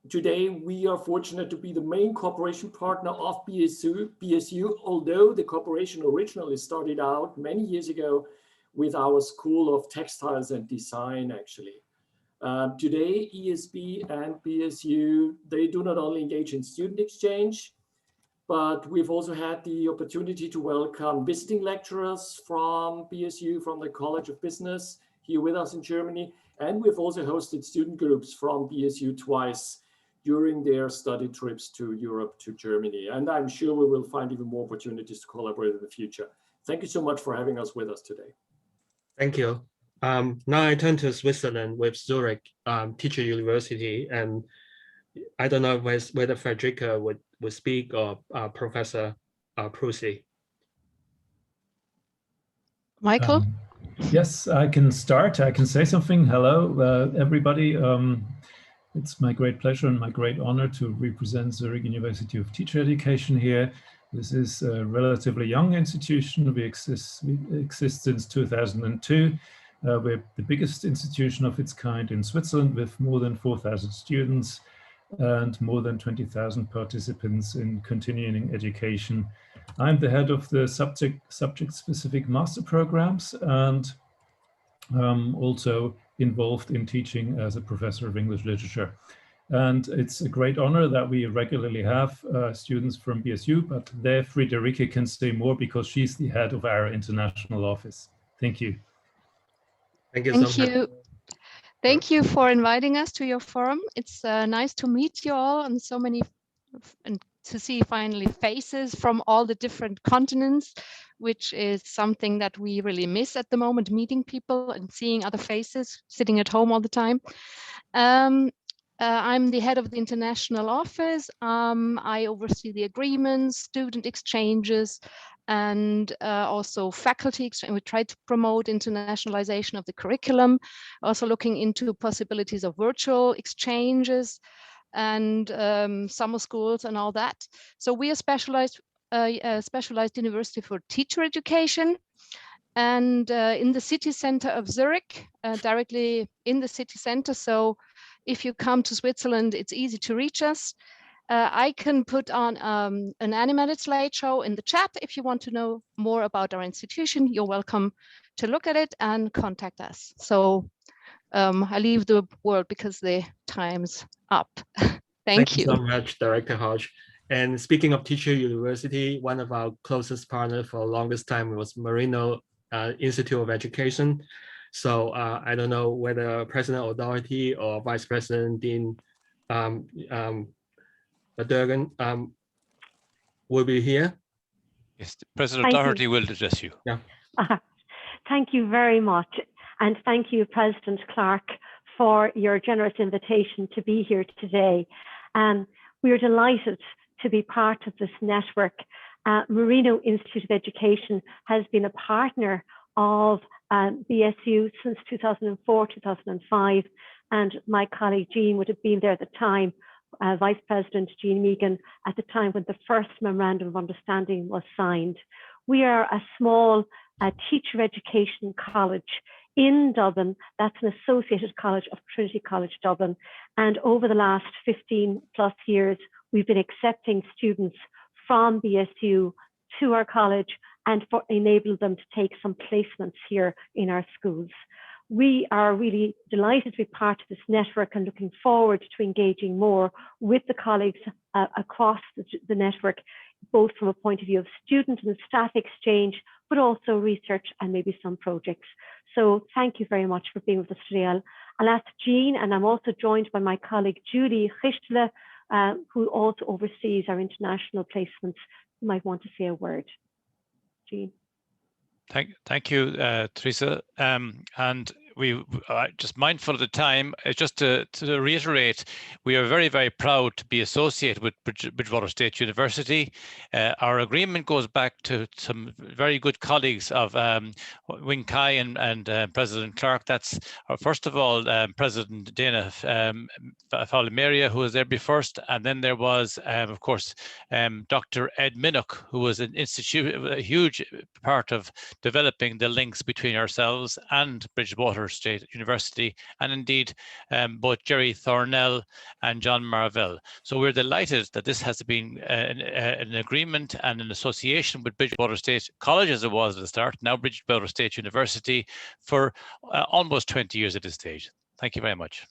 Today, we are fortunate to be the main cooperation partner of BSU, although the cooperation originally started out many years ago with our School of Textiles and Design, actually. Today, ESB and BSU, they do not only engage in student exchange, but we've also had the opportunity to welcome visiting lecturers from BSU, from the College of Business here with us in Germany. And we've also hosted student groups from BSU twice during their study trips to Europe, to Germany. And I'm sure we will find even more opportunities to collaborate in the future. Thank you so much for having us with us today. Thank you. Now I turn to Switzerland with Zurich Teacher University, and I don't know whether Frederica would speak or Professor Prusi. Michael? Yes, I can start. I can say something. Hello, everybody. It's my great pleasure and my great honor to represent Zurich University of Teacher Education here. This is a relatively young institution. We exist since 2002. We're the biggest institution of its kind in Switzerland with more than 4,000 students and more than 20,000 participants in continuing education. I'm the head of the subject-specific master programs and also involved in teaching as a professor of English literature. And it's a great honor that we regularly have students from BSU, but there Friederike can say more because she's the head of our international office. Thank you. Thank you so much. Thank you for inviting us to your forum. It's nice to meet you all and so many, and to see finally faces from all the different continents, which is something that we really miss at the moment, meeting people and seeing other faces, sitting at home all the time. I'm the head of the international office. I oversee the agreements, student exchanges, and also faculty exchange. We try to promote internationalization of the curriculum, also looking into possibilities of virtual exchanges and summer schools and all that. So we are specialized university for teacher education, and in the city center of Zurich, directly in the city center. So if you come to Switzerland, it's easy to reach us. I can put on an animated slideshow in the chat. If you want to know more about our institution, you're welcome to look at it and contact us. So I leave the word because the time's up. Thank you so much, Director Hodge. And speaking of Teacher University, one of our closest partners for the longest time was Marino Institute of Education. So I don't know whether President O'Doherty or Vice President Dean Durgan will be here. Yes, President Doherty will address you. Yeah. Thank you very much. And thank you, President Clark, for your generous invitation to be here today. We are delighted to be part of this network. Marino Institute of Education has been a partner of BSU since 2004, 2005. and my colleague Jean would have been there at the time, Vice President Jean Megan, at the time when the first Memorandum of Understanding was signed. We are a small teacher education college in Dublin. That's an associated college of Trinity College Dublin. And over the last 15 plus years, we've been accepting students from BSU to our college and for enable them to take some placements here in our schools. We are really delighted to be part of this network and looking forward to engaging more with the colleagues across the network, both from a point of view of student and staff exchange, but also research and maybe some projects. So thank you very much for being with us today. I'll ask Jean, and I'm also joined by my colleague Judy Richtle, who also oversees our international placements, who might want to say a word. Jean. Thank you, Teresa. And we just mindful of the time, just to reiterate, we are very, very proud to be associated with Bridgewater State University. Our agreement goes back to some very good colleagues of Wing Kai and President Clark. That's first of all President Dana Fowler-Maria, who was there first, and then there was of course Dr. Ed Minnock, who was an institute, a huge part of developing the links between ourselves and Bridgewater State University, and indeed both Jerry Thornell and John Marvell. So we're delighted that this has been an agreement and an association with Bridgewater State College, as it was at the start, now Bridgewater State University, for almost 20 years at this stage. Thank you very much.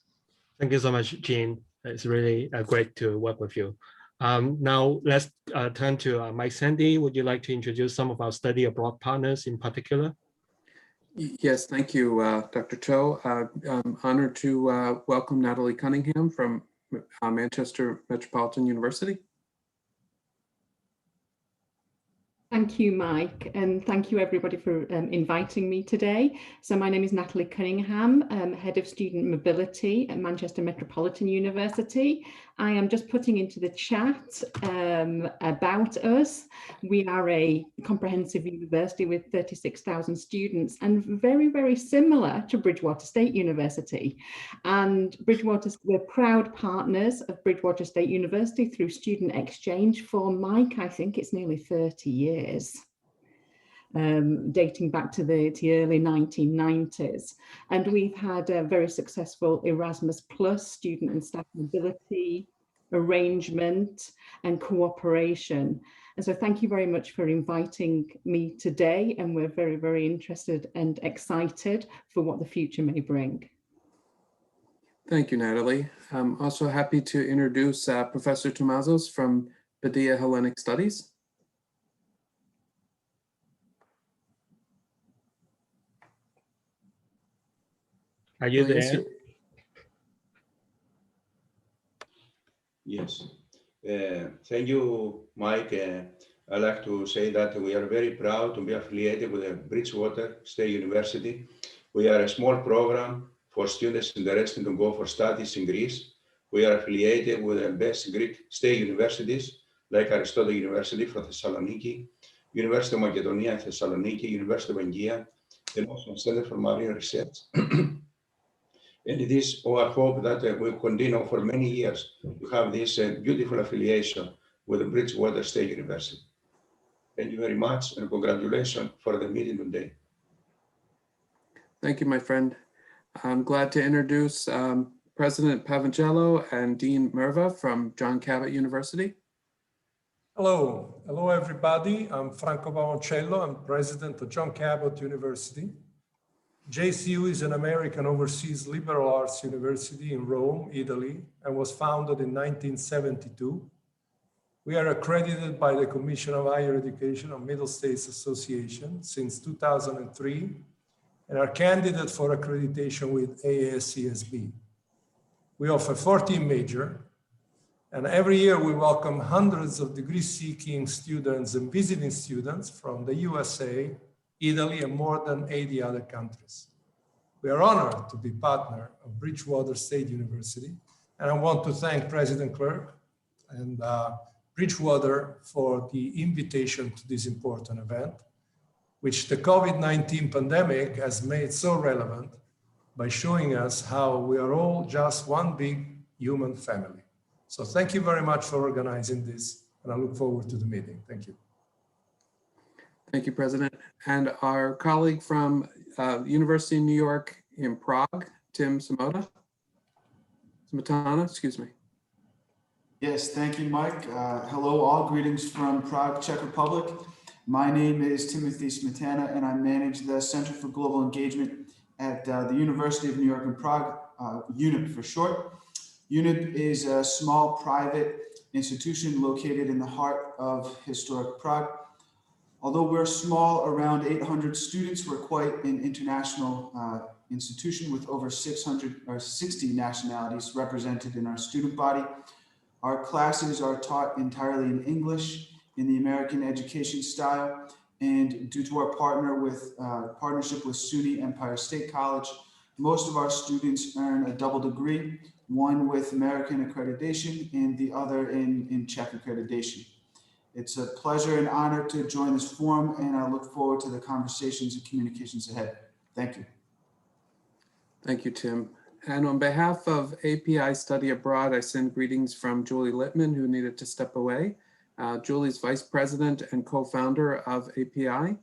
Thank you so much, Jean. It's really great to work with you. Now let's turn to Mike Sandy. Would you like to introduce some of our study abroad partners in particular? Yes, thank you, Dr. Cho. I'm honored to welcome Natalie Cunningham from Manchester Metropolitan University. Thank you, Mike, and thank you everybody for inviting me today. So my name is Natalie Cunningham, Head of Student Mobility at Manchester Metropolitan University. I am just putting into the chat about us. We are a comprehensive university with 36,000 students and very, very similar to Bridgewater State University. And we're proud partners of Bridgewater State University through student exchange for, Mike, I think it's nearly 30 years. Dating back to the early 1990s. And we've had a very successful Erasmus Plus student and staff mobility arrangement and cooperation. And so thank you very much for inviting me today. And we're very, very interested and excited for what the future may bring. Thank you, Natalie. I'm also happy to introduce Professor Tomazos from Badia Hellenic Studies. Are you there? Yes. Thank you, Mike. I'd like to say that we are very proud to be affiliated with Bridgewater State University. We are a small program for students interested to go for studies in Greece. We are affiliated with the best Greek state universities like Aristotle University from Thessaloniki, University of Macedonia in Thessaloniki, University of Aegea, and also Center for Marine Research. And it is our hope that we continue for many years to have this beautiful affiliation with the Bridgewater State University. Thank you very much and congratulations for the meeting today. Thank you, my friend. I'm glad to introduce President Pavangello and Dean Merva from John Cabot University. Hello, everybody. I'm Franco Pavangello. I'm president of John Cabot University. JCU is an American overseas liberal arts university in Rome, Italy, and was founded in 1972. We are accredited by the Commission of Higher Education of Middle States Association since 2003 and are candidate for accreditation with AASCSB. We offer 14 major, and every year we welcome hundreds of degree-seeking students and visiting students from the USA, Italy, and more than 80 other countries. We are honored to be partner of Bridgewater State University, and I want to thank President Clark and Bridgewater for the invitation to this important event, which the COVID-19 pandemic has made so relevant by showing us how we are all just one big human family. So thank you very much for organizing this, and I look forward to the meeting. Thank you. Thank you, President. And our colleague from University of New York in Prague, Tim Smetana, excuse me. Yes, thank you, Mike. Hello, all. Greetings from Prague, Czech Republic. My name is Timothy Smetana, and I manage the Center for Global Engagement at the University of New York in Prague, UNIP for short. UNIP is a small private institution located in the heart of historic Prague. Although we're small, around 800 students, we're quite an international institution with over 660 nationalities represented in our student body. Our classes are taught entirely in English in the American education style, and due to our partnership with SUNY Empire State College, most of our students earn a double degree, one with American accreditation and the other in Czech accreditation. It's a pleasure and honor to join this forum, and I look forward to the conversations and communications ahead. Thank you. Thank you, Tim. And on behalf of API Study Abroad, I send greetings from Julie Littman, who needed to step away. Julie's Vice President and co-founder of API.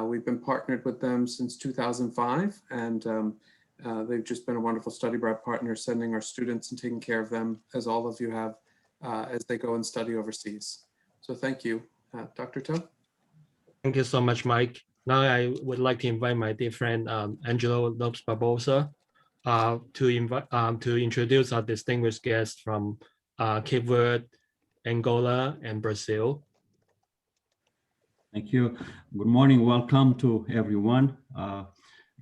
We've been partnered with them since 2005, and they've just been a wonderful study abroad partner, sending our students and taking care of them, as all of you have, as they go and study overseas. So thank you. Dr. Toe? Thank you so much, Mike. Now I would like to invite my dear friend, Angelo Lopes Barbosa, to introduce our distinguished guests from Cape Verde, Angola, and Brazil. Thank you. Good morning. Welcome to everyone.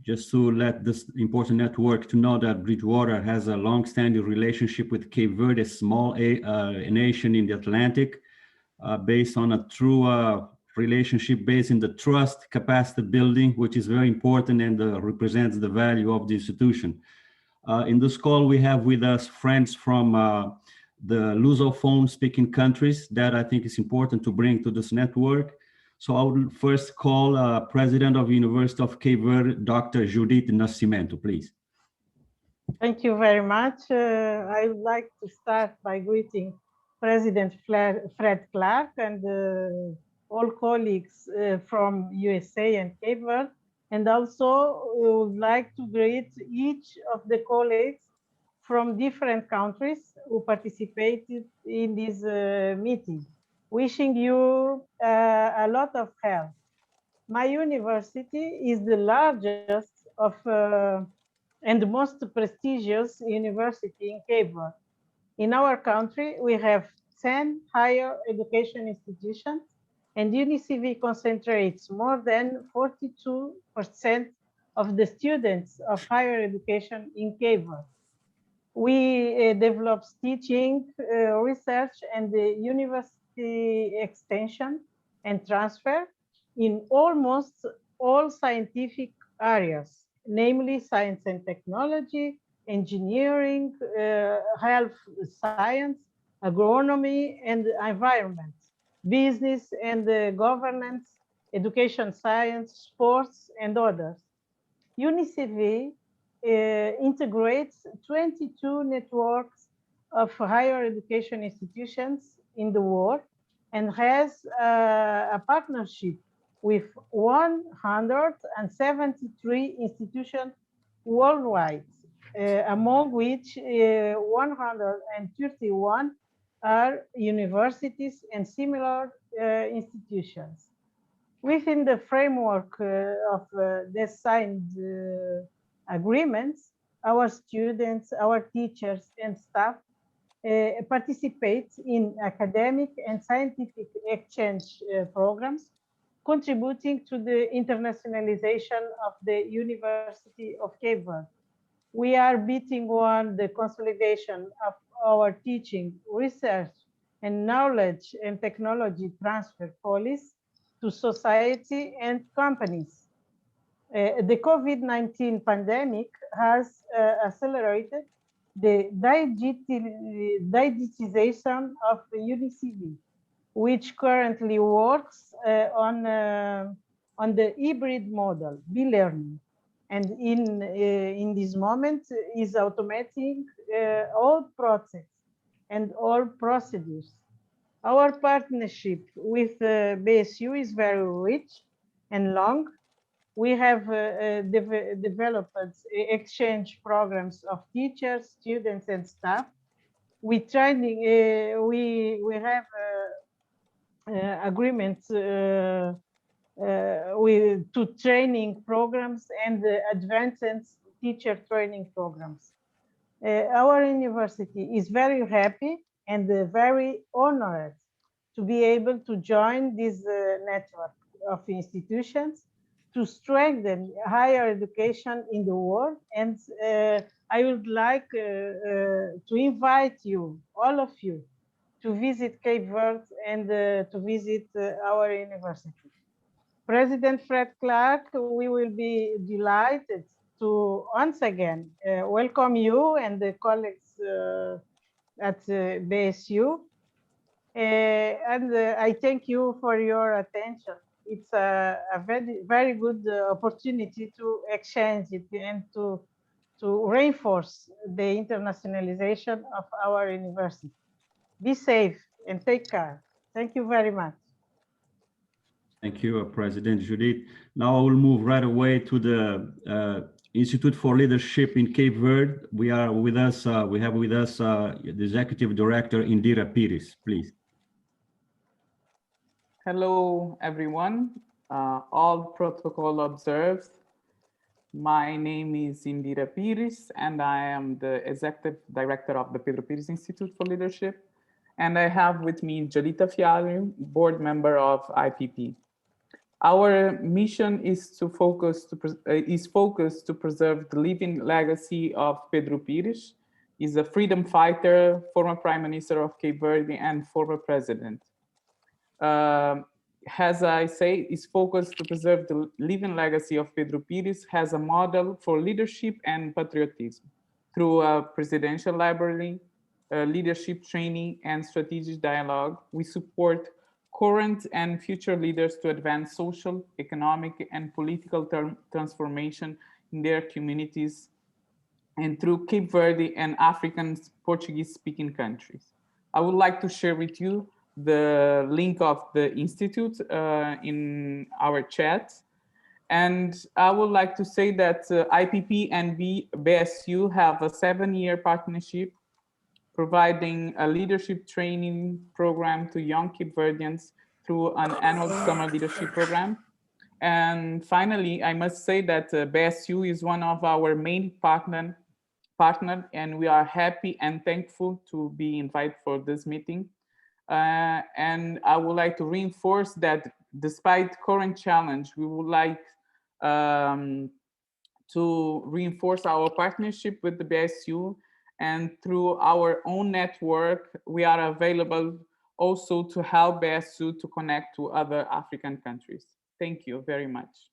Just to let this important network to know that Bridgewater has a long-standing relationship with Cape Verde, a small nation in the Atlantic, based on a true relationship based in the trust capacity building, which is very important and represents the value of the institution. In this call, we have with us friends from the Lusophone speaking countries that I think is important to bring to this network. So I would first call President of University of Cape Verde, Dr. Judith Nascimento, please. Thank you very much. I would like to start by greeting President Fred Clark and all colleagues from USA and Cape Verde. And also would like to greet each of the colleagues from different countries who participated in this meeting. Wishing you a lot of health. My university is the largest of and the most prestigious university in Cape Verde. In our country, we have 10 higher education institutions, and UNICV concentrates more than 42% of the students of higher education in Cape Verde. We develop teaching, research, and the university extension and transfer in almost all scientific areas, namely science and technology, engineering, health science, agronomy, and environment, business and governance, education science, sports, and others. UNICV integrates 22 networks of higher education institutions in the world and has a partnership with 173 institutions worldwide, among which 131 are universities and similar institutions. Within the framework of the signed agreements, our students, our teachers, and staff participate in academic and scientific exchange programs, contributing to the internationalization of the University of Cape Verde. We are beating on the consolidation of our teaching, research, and knowledge and technology transfer policy to society and companies. The COVID-19 pandemic has accelerated the digitization of the UNICV, which currently works on the hybrid model, e-learning. And in this moment is automating all process and all procedures. Our partnership with BSU is very rich and long. We have developed exchange programs of teachers, students, and staff. We training. We have agreements with to training programs and advanced teacher training programs. Our university is very happy and very honored to be able to join this network of institutions to strengthen higher education in the world. And I would like to invite you, all of you, to visit Cape Verde and to visit our university. President Fred Clark, we will be delighted to once again welcome you and the colleagues at BSU. I thank you for your attention. It's a very good opportunity to exchange it and to reinforce the internationalization of our university. Be safe and take care. Thank you very much. Thank you, President Judith. Now I will move right away to the Institute for Leadership in Cape Verde. We have with us the Executive Director, Indira Pires, please. Hello, everyone. All protocol observed. My name is Indira Pires, and I am the Executive Director of the Pedro Pires Institute for Leadership. And I have with me Jolita Fialho, board member of IPP. Our mission is focused to preserve the living legacy of Pedro Pires. He's a freedom fighter, former Prime Minister of Cape Verde, and former president. As I say, is focused to preserve the living legacy of Pedro Pires as a model for leadership and patriotism through a presidential library, leadership training, and strategic dialogue. We support current and future leaders to advance social, economic, and political transformation in their communities and through Cape Verde and African Portuguese-speaking countries. I would like to share with you the link of the Institute in our chat. And I would like to say that IPP and BSU have a 7-year partnership providing a leadership training program to young Cape Verdeans through an annual summer leadership program. And finally, I must say that BSU is one of our main partner, and we are happy and thankful to be invited for this meeting. And I would like to reinforce that despite current challenge, we would like to reinforce our partnership with the BSU, and through our own network, we are available also to help BSU to connect to other African countries. Thank you very much.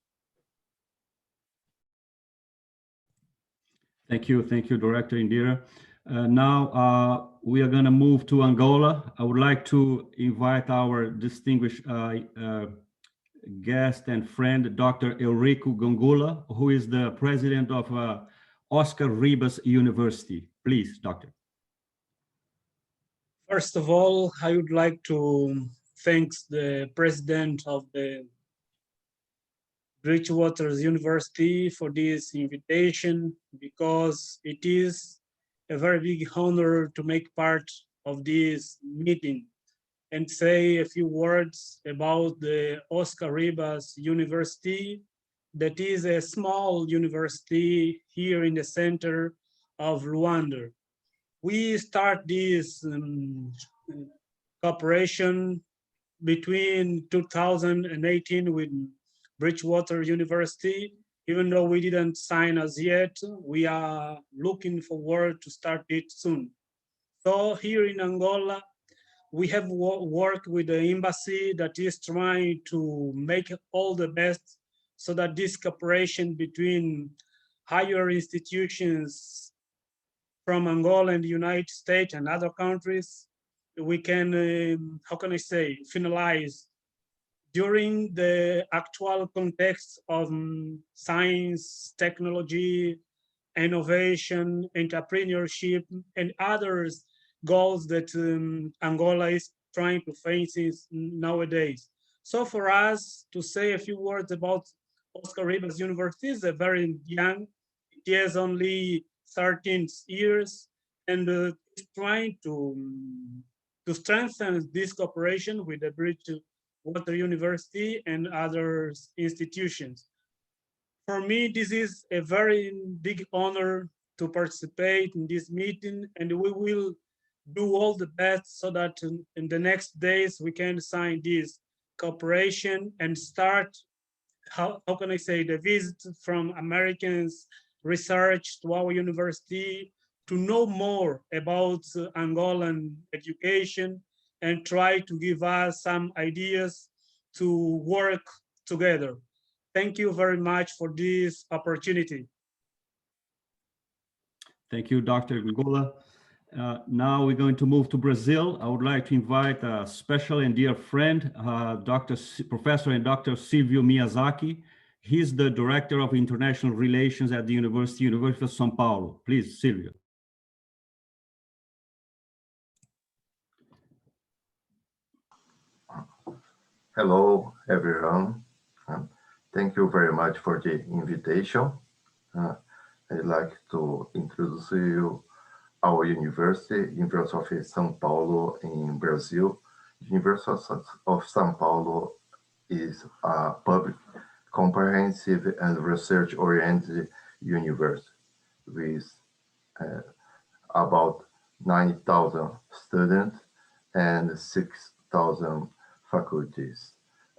Thank you, Director Indira. Now we are going to move to Angola. I would like to invite our distinguished guest and friend, Dr. Eurico Gongula, who is the president of Oscar Ribas University. Please, Doctor. First of all, I would like to thank the president of the Bridgewater University for this invitation, because it is a very big honor to make part of this meeting and say a few words about the Oscar Ribas University, that is a small university here in the center of Luanda. We start this cooperation between 2018 with Bridgewater University. Even though we didn't sign as yet, we are looking forward to start it soon. So here in Angola, we have worked with the embassy that is trying to make all the best so that this cooperation between higher institutions from Angola and the United States and other countries, we can, how can I say, finalize during the actual context of science, technology, innovation, entrepreneurship, and others goals that Angola is trying to face nowadays. So for us to say a few words about Oscar Ribas University is a very young, it has only 13 years, and is trying to strengthen this cooperation with the Bridgewater University and other institutions. For me, this is a very big honor to participate in this meeting, and we will do all the best so that in the next days we can sign this cooperation and start, how can I say, the visit from Americans research to our university to know more about Angolan education and try to give us some ideas to work together. Thank you very much for this opportunity. Thank you, Dr. Angola. Now we're going to move to Brazil. I would like to invite a special and dear friend, Professor and Dr. Silvio Miyazaki. He's the Director of International Relations at the University of São Paulo. Please, Silvio. Hello, everyone. Thank you very much for the invitation. I'd like to introduce you our university, University of São Paulo in Brazil. University of São Paulo is a public, comprehensive and research-oriented university with about 9,000 students and 6,000 faculties.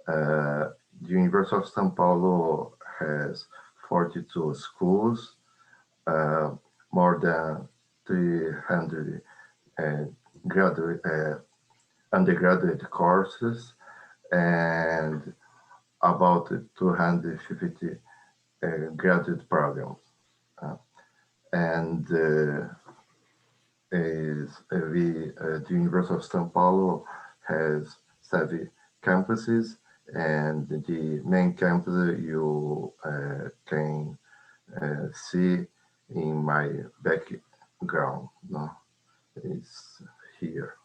The University of São Paulo has 42 schools, more than 300 undergraduate courses, and about 250 graduate programs. The University of São Paulo has 7 campuses, and the main campus you can see in my background. It's here.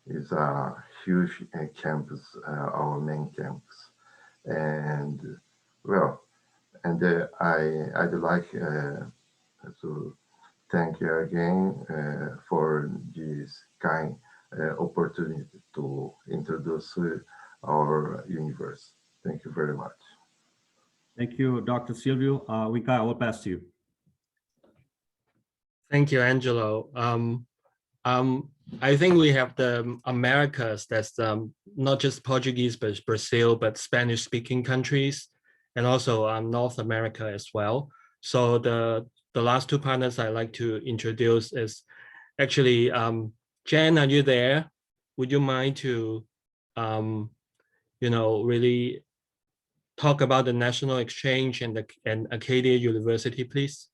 It's a huge campus, our main campus, and well, and I'd like to thank you again for this kind opportunity to introduce our university. Thank you very much. Thank you, Dr. Silvio. Winkai, I will pass to you. Thank you, Angelo. I think we have the Americas, that's not just Portuguese, but Brazil, but Spanish-speaking countries, and also North America as well. So the last 2 partners I'd like to introduce is actually, Jen, are you there? Would you mind to, really talk about the national exchange and Acadia University, please?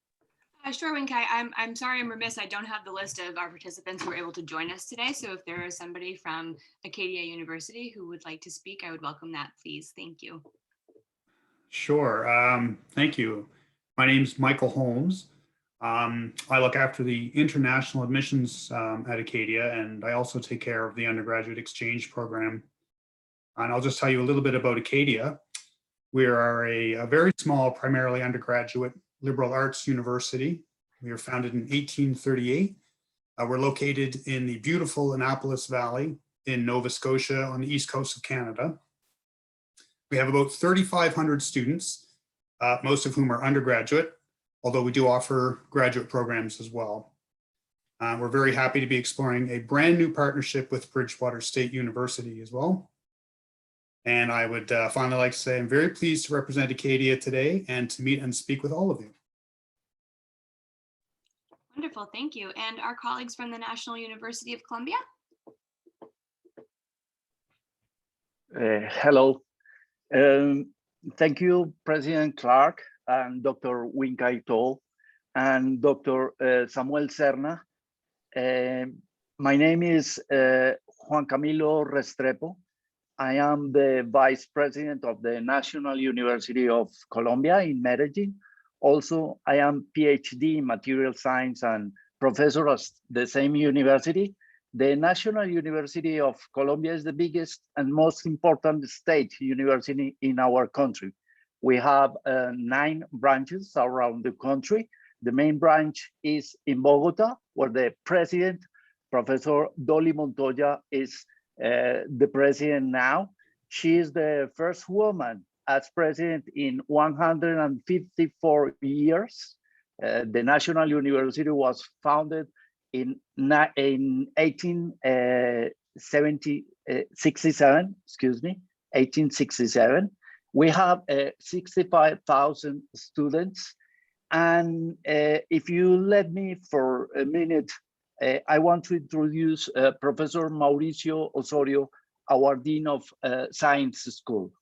Sure, Winkai. I'm sorry, I'm remiss. I don't have the list of our participants who were able to join us today. So if there is somebody from Acadia University who would like to speak, I would welcome that, please. Thank you. Sure. Thank you. My name is Michael Holmes. I look after the international admissions at Acadia, and I also take care of the undergraduate exchange program. And I'll just tell you a little bit about Acadia. We are a very small, primarily undergraduate liberal arts university. We were founded in 1838. We're located in the beautiful Annapolis Valley in Nova Scotia on the east coast of Canada. We have about 3,500 students, most of whom are undergraduate, although we do offer graduate programs as well. We're very happy to be exploring a brand new partnership with Bridgewater State University as well. And I would finally like to say I'm very pleased to represent Acadia today and to meet and speak with all of you. Wonderful, thank you. And our colleagues from the National University of Colombia? Hello. Thank you, President Clark and Dr. Winkai To and Dr. Samuel Serna. My name is Juan Camilo Restrepo. I am the Vice President of the National University of Colombia in Medellin. Also, I am PhD in Material Science and professor at the same university. The National University of Colombia is the biggest and most important state university in our country. We have 9 branches around the country. The main branch is in Bogota, where the president, Professor Dolly Montoya, is the president now. She is the first woman as president in 154 years. The National University was founded in 1867. We have 65,000 students. And if you let me for a minute, I want to introduce Professor Mauricio Osorio, our Dean of Science School.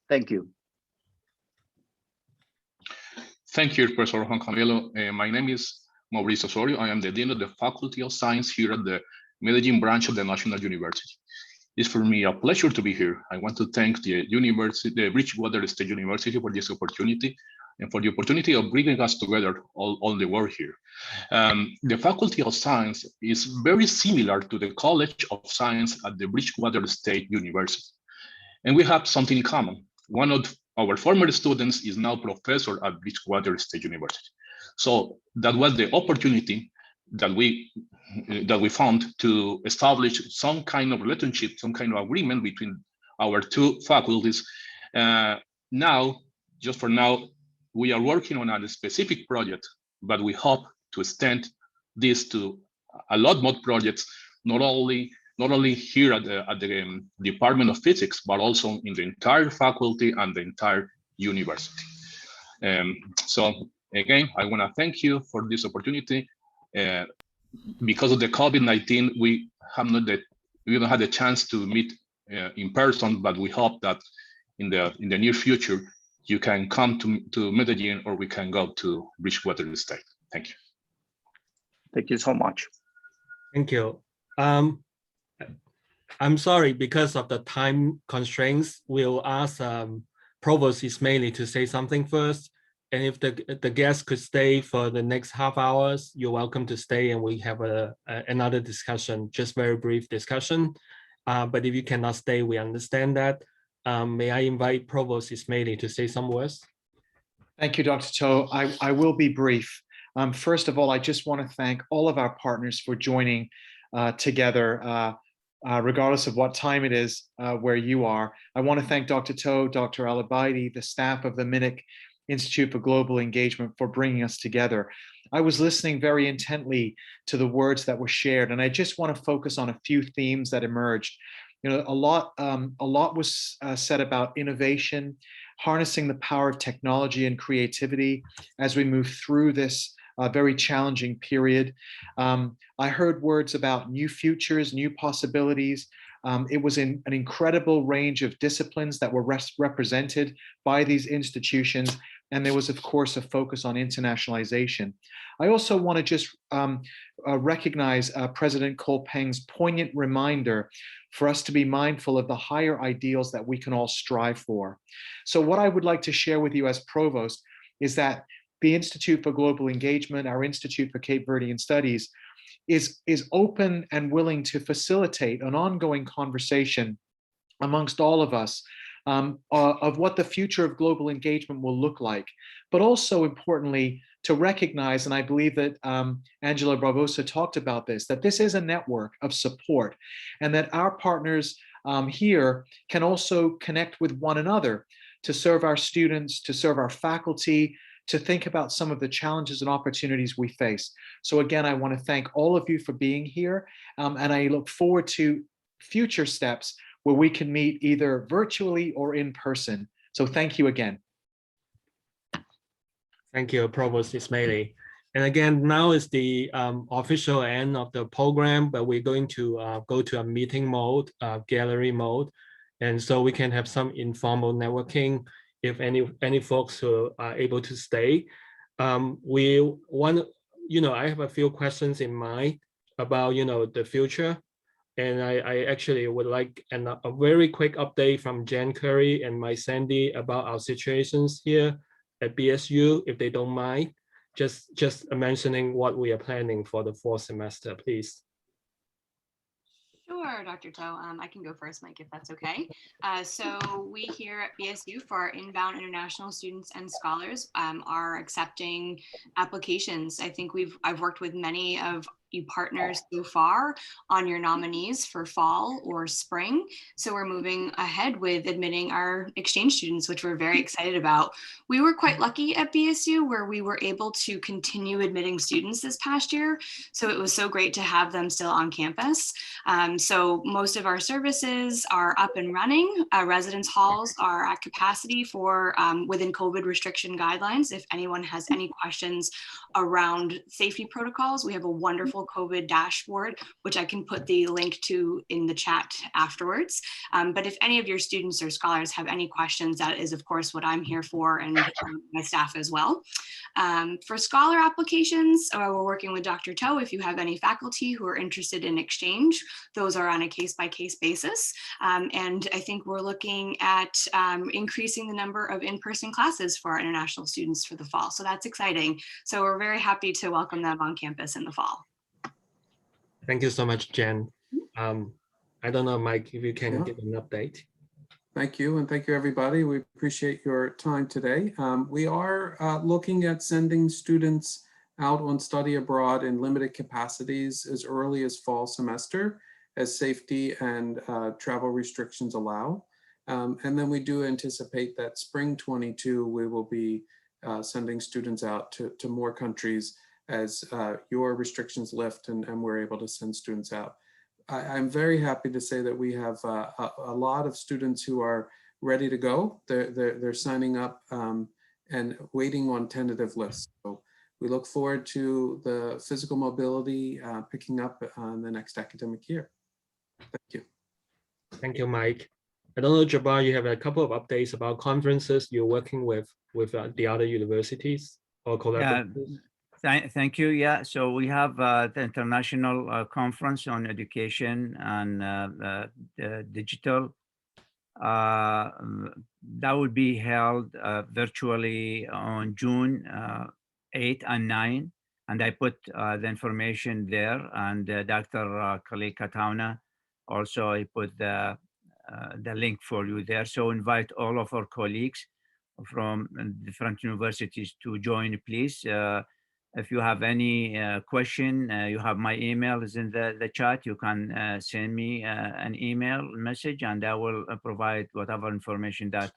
Thank you. Thank you, Professor Juan Camilo. My name is Mauricio Osorio. I am the Dean of the Faculty of Science here at the Medellin branch of the National University. It's for me a pleasure to be here. I want to thank the university, the Bridgewater State University, for this opportunity and for the opportunity of bringing us together all the work here. The Faculty of Science is very similar to the College of Science at the Bridgewater State University. And we have something in common. One of our former students is now professor at Bridgewater State University. So that was the opportunity that we found to establish some kind of relationship, some kind of agreement between our two faculties. Now, just for now, we are working on a specific project, but we hope to extend this to a lot more projects, not only here at the Department of Physics, but also in the entire faculty and the entire university. So again, I want to thank you for this opportunity. Because of the COVID-19, we don't have the chance to meet in person, but we hope that in the near future, you can come to Medellin, or we can go to Bridgewater State. Thank you. Thank you so much. Thank you. I'm sorry, because of the time constraints, we'll ask Provost Ismaili to say something first. And if the guests could stay for the next half hours, you're welcome to stay, and we have another discussion, just very brief discussion. But if you cannot stay, we understand that. May I invite Provost Ismaili to say some words? Thank you, Dr. To. I will be brief. First of all, I just want to thank all of our partners for joining together, regardless of what time it is where you are. I want to thank Dr. To, Dr. Alabaidi, the staff of the Minnick Institute for Global Engagement for bringing us together. I was listening very intently to the words that were shared, and I just want to focus on a few themes that emerged. You know, a lot was said about innovation, harnessing the power of technology and creativity as we move through this very challenging period. I heard words about new futures, new possibilities. It was an incredible range of disciplines that were represented by these institutions. And there was, of course, a focus on internationalization. I also want to just recognize President Cole Peng's poignant reminder for us to be mindful of the higher ideals that we can all strive for. So what I would like to share with you as provost is that the Institute for Global Engagement, our Institute for Cape Verdean Studies, is open and willing to facilitate an ongoing conversation amongst all of us of what the future of global engagement will look like, but also importantly to recognize, and I believe that Angela Barbosa talked about this, that this is a network of support, and that our partners here can also connect with one another to serve our students, to serve our faculty, to think about some of the challenges and opportunities we face. So again, I want to thank all of you for being here, and I look forward to future steps where we can meet either virtually or in person. So thank you again. Thank you, Provost Ismaili. And again, now is the official end of the program, but we're going to go to a meeting mode, gallery mode. And so we can have some informal networking if any folks who are able to stay. We want, I have a few questions in mind about, the future. And I actually would like a very quick update from Jan Curry and Mike Sandy about our situations here at BSU, if they don't mind. Just mentioning what we are planning for the fall semester, please. Sure, Dr. Toe. I can go first, Mike, if that's okay. So we here at BSU for our inbound international students and scholars are accepting applications. I think I've worked with many of you partners so far on your nominees for fall or spring. So we're moving ahead with admitting our exchange students, which we're very excited about. We were quite lucky at BSU where we were able to continue admitting students this past year. So it was so great to have them still on campus. So most of our services are up and running. Residence halls are at capacity for within COVID restriction guidelines. If anyone has any questions around safety protocols, we have a wonderful COVID dashboard, which I can put the link to in the chat afterwards. But if any of your students or scholars have any questions, that is of course what I'm here for, and my staff as well. For scholar applications, we're working with Dr. Toe. If you have any faculty who are interested in exchange, those are on a case-by-case basis. And I think we're looking at increasing the number of in-person classes for our international students for the fall. So that's exciting. So we're very happy to welcome them on campus in the fall. Thank you so much, Jen. I don't know, Mike, if you can give an update. Thank you, and thank you, everybody. We appreciate your time today. We are looking at sending students out on study abroad in limited capacities as early as fall semester, as safety and travel restrictions allow. And then we do anticipate that spring 22, we will be sending students out to more countries as your restrictions lift and we're able to send students out. I'm very happy to say that we have a lot of students who are ready to go. They're signing up and waiting on tentative lists. So we look forward to the physical mobility picking up on the next academic year. Thank you. Thank you, Mike. I don't know, Jabbar, you have a couple of updates about conferences you're working with the other universities or collaborators? Thank you. Yeah, so we have the International Conference on Education and Digital. That will be held virtually on June 8 and 9. And I put the information there, and Dr. Khalil Katauna also I put the link for you there. So invite all of our colleagues from different universities to join, please. If you have any question, you have my email is in the chat. You can send me an email message, and I will provide whatever information that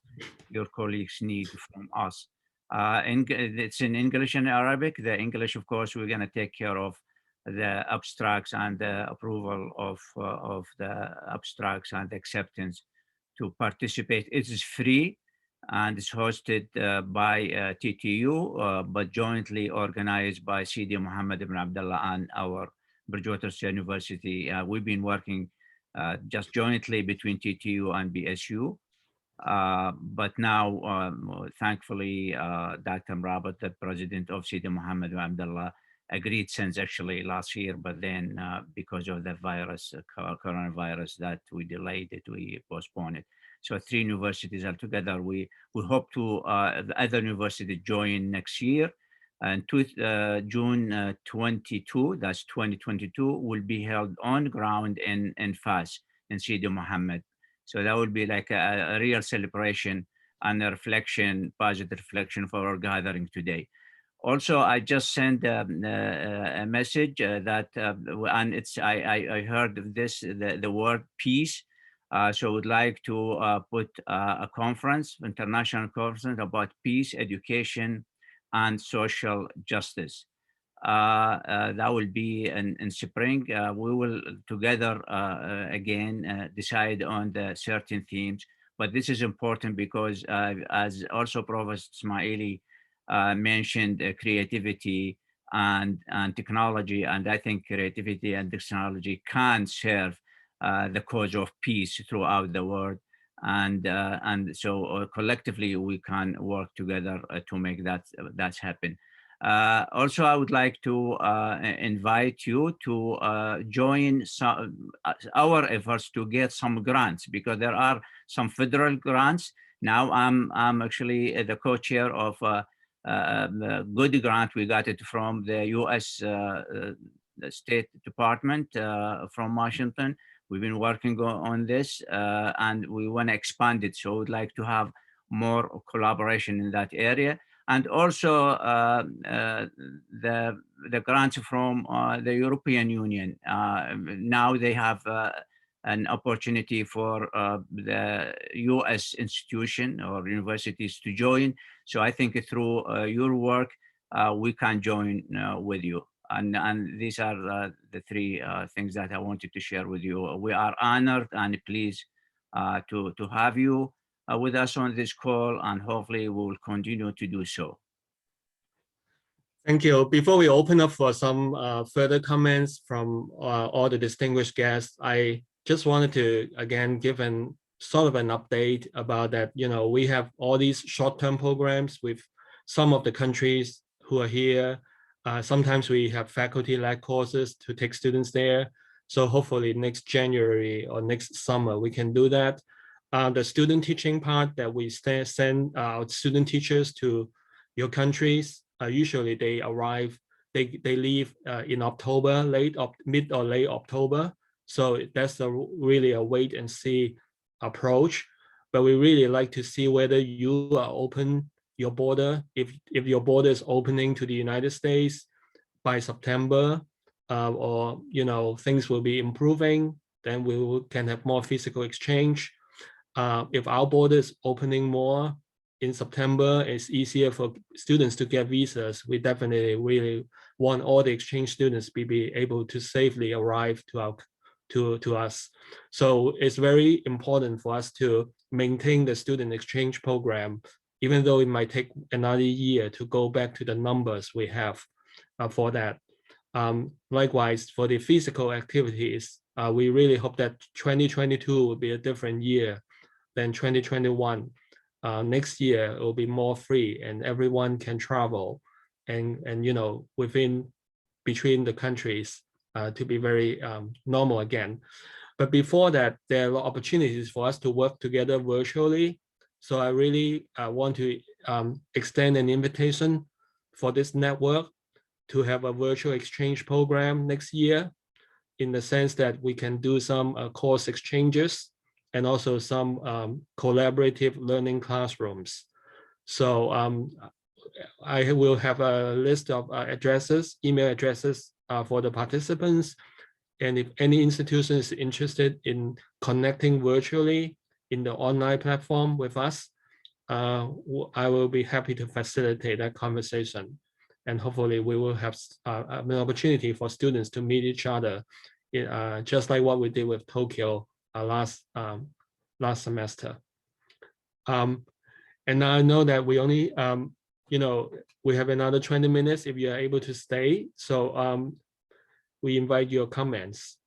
your colleagues need from us. It's in English and Arabic. The English, of course, we're going to take care of the abstracts and the approval of the abstracts and acceptance to participate. It is free and it's hosted by TTU, but jointly organized by Sidi Mohammed ibn Abdullah and our Bridgewater University. We've been working just jointly between TTU and BSU. But now, thankfully, Dr. Mrabat, the president of Sidi Mohammed ibn Abdullah, agreed since actually last year, but then because of the virus, coronavirus, that we delayed it, we postponed it. So 3 universities altogether. We hope to the other university join next year. And June 22, that's 2022, will be held on ground in Fas in Sidi Mohammed. So that will be like a real celebration and a reflection, positive reflection for our gathering today. Also, I just sent a message that, and it's I heard this the word peace. So I would like to put a conference, international conference about peace, education, and social justice. That will be in spring. We will together again decide on the certain themes. But this is important because as also Provost Ismaili mentioned creativity and technology, and I think creativity and technology can serve the cause of peace throughout the world, and so collectively we can work together to make that happen. Also, I would like to invite you to join our efforts to get some grants, because there are some federal grants. Now I'm actually the co-chair of a good grant. We got it from the U.S. State Department from Washington. We've been working on this and we want to expand it. So we'd like to have more collaboration in that area. And also the grants from the European Union. Now they have an opportunity for the US institution or universities to join. So I think through your work, we can join with you. And these are the three things that I wanted to share with you. We are honored and pleased to have you with us on this call, and hopefully we will continue to do so. Thank you. Before we open up for some further comments from all the distinguished guests, I just wanted to again give an sort of an update about that. You know, we have all these short-term programs with some of the countries who are here. Sometimes we have faculty-led courses to take students there. So hopefully next January or next summer, we can do that. The student teaching part that we send our student teachers to your countries, usually they arrive, they leave in October, mid or late October. So that's really a wait and see approach. But we really like to see whether you are open your border. If your border is opening to the United States by September, or you know things will be improving, then we can have more physical exchange. If our border is opening more in September, it's easier for students to get visas. We definitely really want all the exchange students to be able to safely arrive to us. So it's very important for us to maintain the student exchange program, even though it might take another year to go back to the numbers we have for that. Likewise, for the physical activities, we really hope that 2022 will be a different year than 2021. Next year, it will be more free and everyone can travel and you know, between the countries to be very normal again. But before that, there are opportunities for us to work together virtually. So I really want to extend an invitation for this network to have a virtual exchange program next year, in the sense that we can do some course exchanges and also some collaborative learning classrooms. So I will have a list of email addresses for the participants. And if any institution is interested in connecting virtually in the online platform with us, I will be happy to facilitate that conversation. And hopefully we will have an opportunity for students to meet each other, just like what we did with Tokyo last semester. And I know that we only, you know, we have another 20 minutes if you are able to stay. So we invite your comments.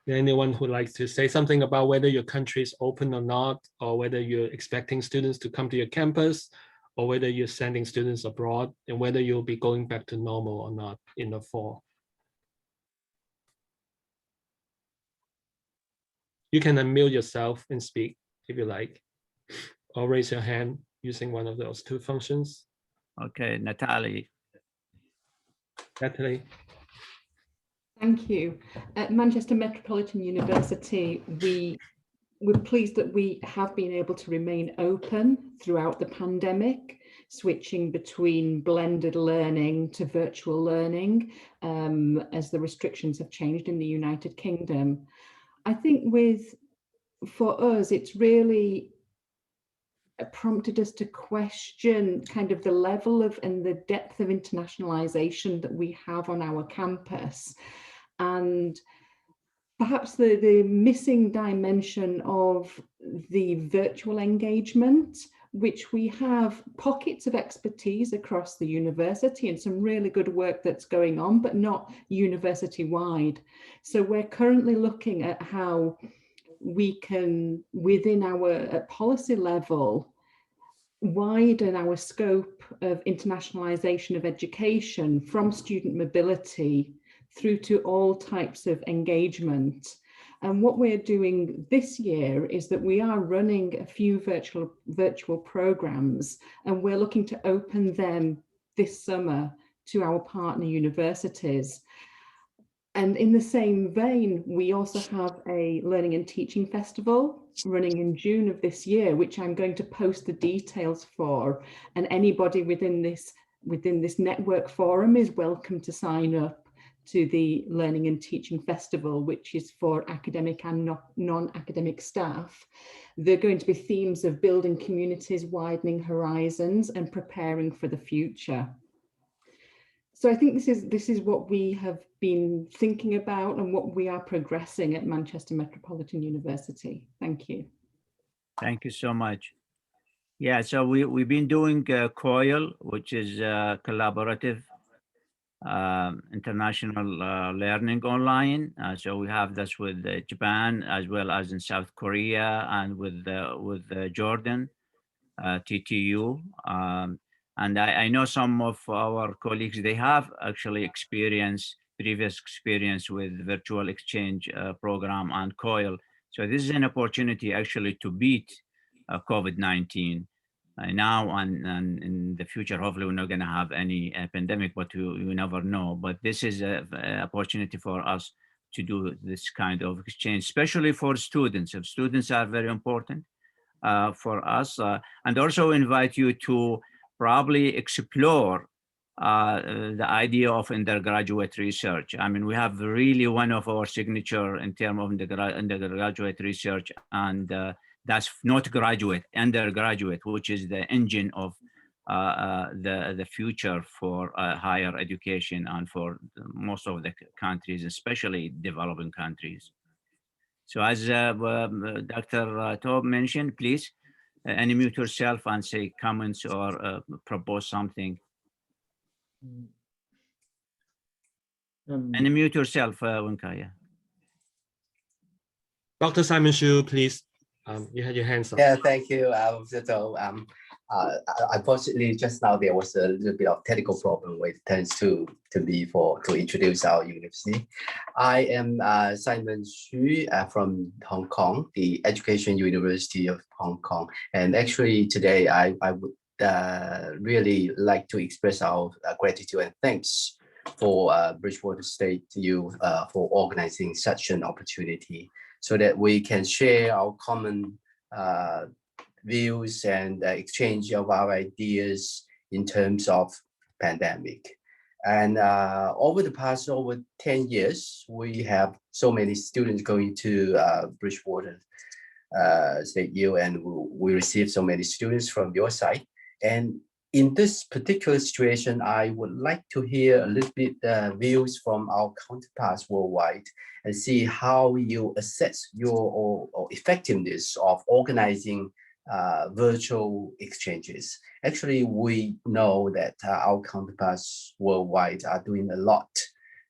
Anyone who likes to say something about whether your country is open or not, or whether you're expecting students to come to your campus, or whether you're sending students abroad, and whether you'll be going back to normal or not in the fall. You can unmute yourself and speak if you like, or raise your hand using one of those two functions. Okay, Natalie. Natalie. Thank you. At Manchester Metropolitan University, we're pleased that we have been able to remain open throughout the pandemic, switching between blended learning to virtual learning as the restrictions have changed in the United Kingdom. I think for us, it's really prompted us to question kind of the level of and the depth of internationalization that we have on our campus, and perhaps the missing dimension of the virtual engagement, which we have pockets of expertise across the university and some really good work that's going on, but not university-wide. So we're currently looking at how we can, within our policy level, widen our scope of internationalization of education from student mobility through to all types of engagement. And what we're doing this year is that we are running a few virtual programs, and we're looking to open them this summer to our partner universities. And in the same vein, we also have a Learning and Teaching Festival running in June of this year, which I'm going to post the details for. And anybody within this network forum is welcome to sign up to the Learning and Teaching Festival, which is for academic and non-academic staff. There are going to be themes of building communities, widening horizons, and preparing for the future. So I think this is what we have been thinking about and what we are progressing at Manchester Metropolitan University. Thank you. Thank you so much. Yeah, so we've been doing COIL, which is collaborative international learning online. So we have this with Japan as well as in South Korea and with Jordan, TTU. And I know some of our colleagues, they have actually previous experience with virtual exchange program and COIL. So this is an opportunity actually to beat COVID-19 now and in the future. Hopefully we're not going to have any pandemic, but you never know. But this is an opportunity for us to do this kind of exchange, especially for students. If students are very important for us, and also invite you to probably explore the idea of undergraduate research. I mean, we have really one of our signature in terms of undergraduate research, and that's not graduate, undergraduate, which is the engine of the future for higher education and for most of the countries, especially developing countries. So as Dr. Taub mentioned, please unmute yourself and say comments or propose something. Unmute yourself, Wankaya. Dr. Simon Shu, please. You had your hands up. Yeah, thank you. Unfortunately, just now there was a little bit of technical problem with turns to introduce our university. I am Simon Xu from Hong Kong, the Education University of Hong Kong. And actually today I would really like to express our gratitude and thanks for Bridgewater State U for organizing such an opportunity so that we can share our common views and exchange of our ideas in terms of pandemic. And over the past 10 years, we have so many students going to Bridgewater State U, and we receive so many students from your side. And in this particular situation, I would like to hear a little bit views from our counterparts worldwide and see how you assess your effectiveness of organizing virtual exchanges. Actually, we know that our counterparts worldwide are doing a lot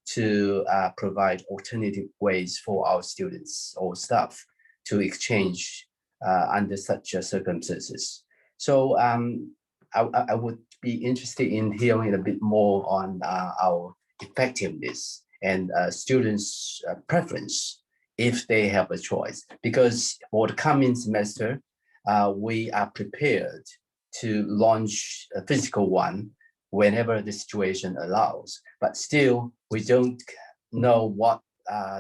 to provide alternative ways for our students or staff to exchange under such circumstances. So I would be interested in hearing a bit more on our effectiveness and students' preference if they have a choice. Because for the coming semester, we are prepared to launch a physical one whenever the situation allows. But still, we don't know what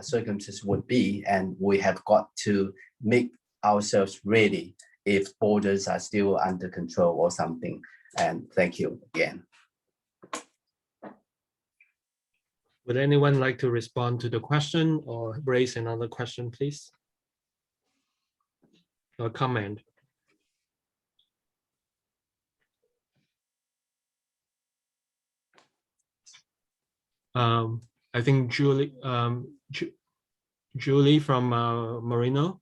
circumstances would be, and we have got to make ourselves ready if borders are still under control or something. And thank you again. Would anyone like to respond to the question or raise another question, please? Or comment? I think Julie from Marino.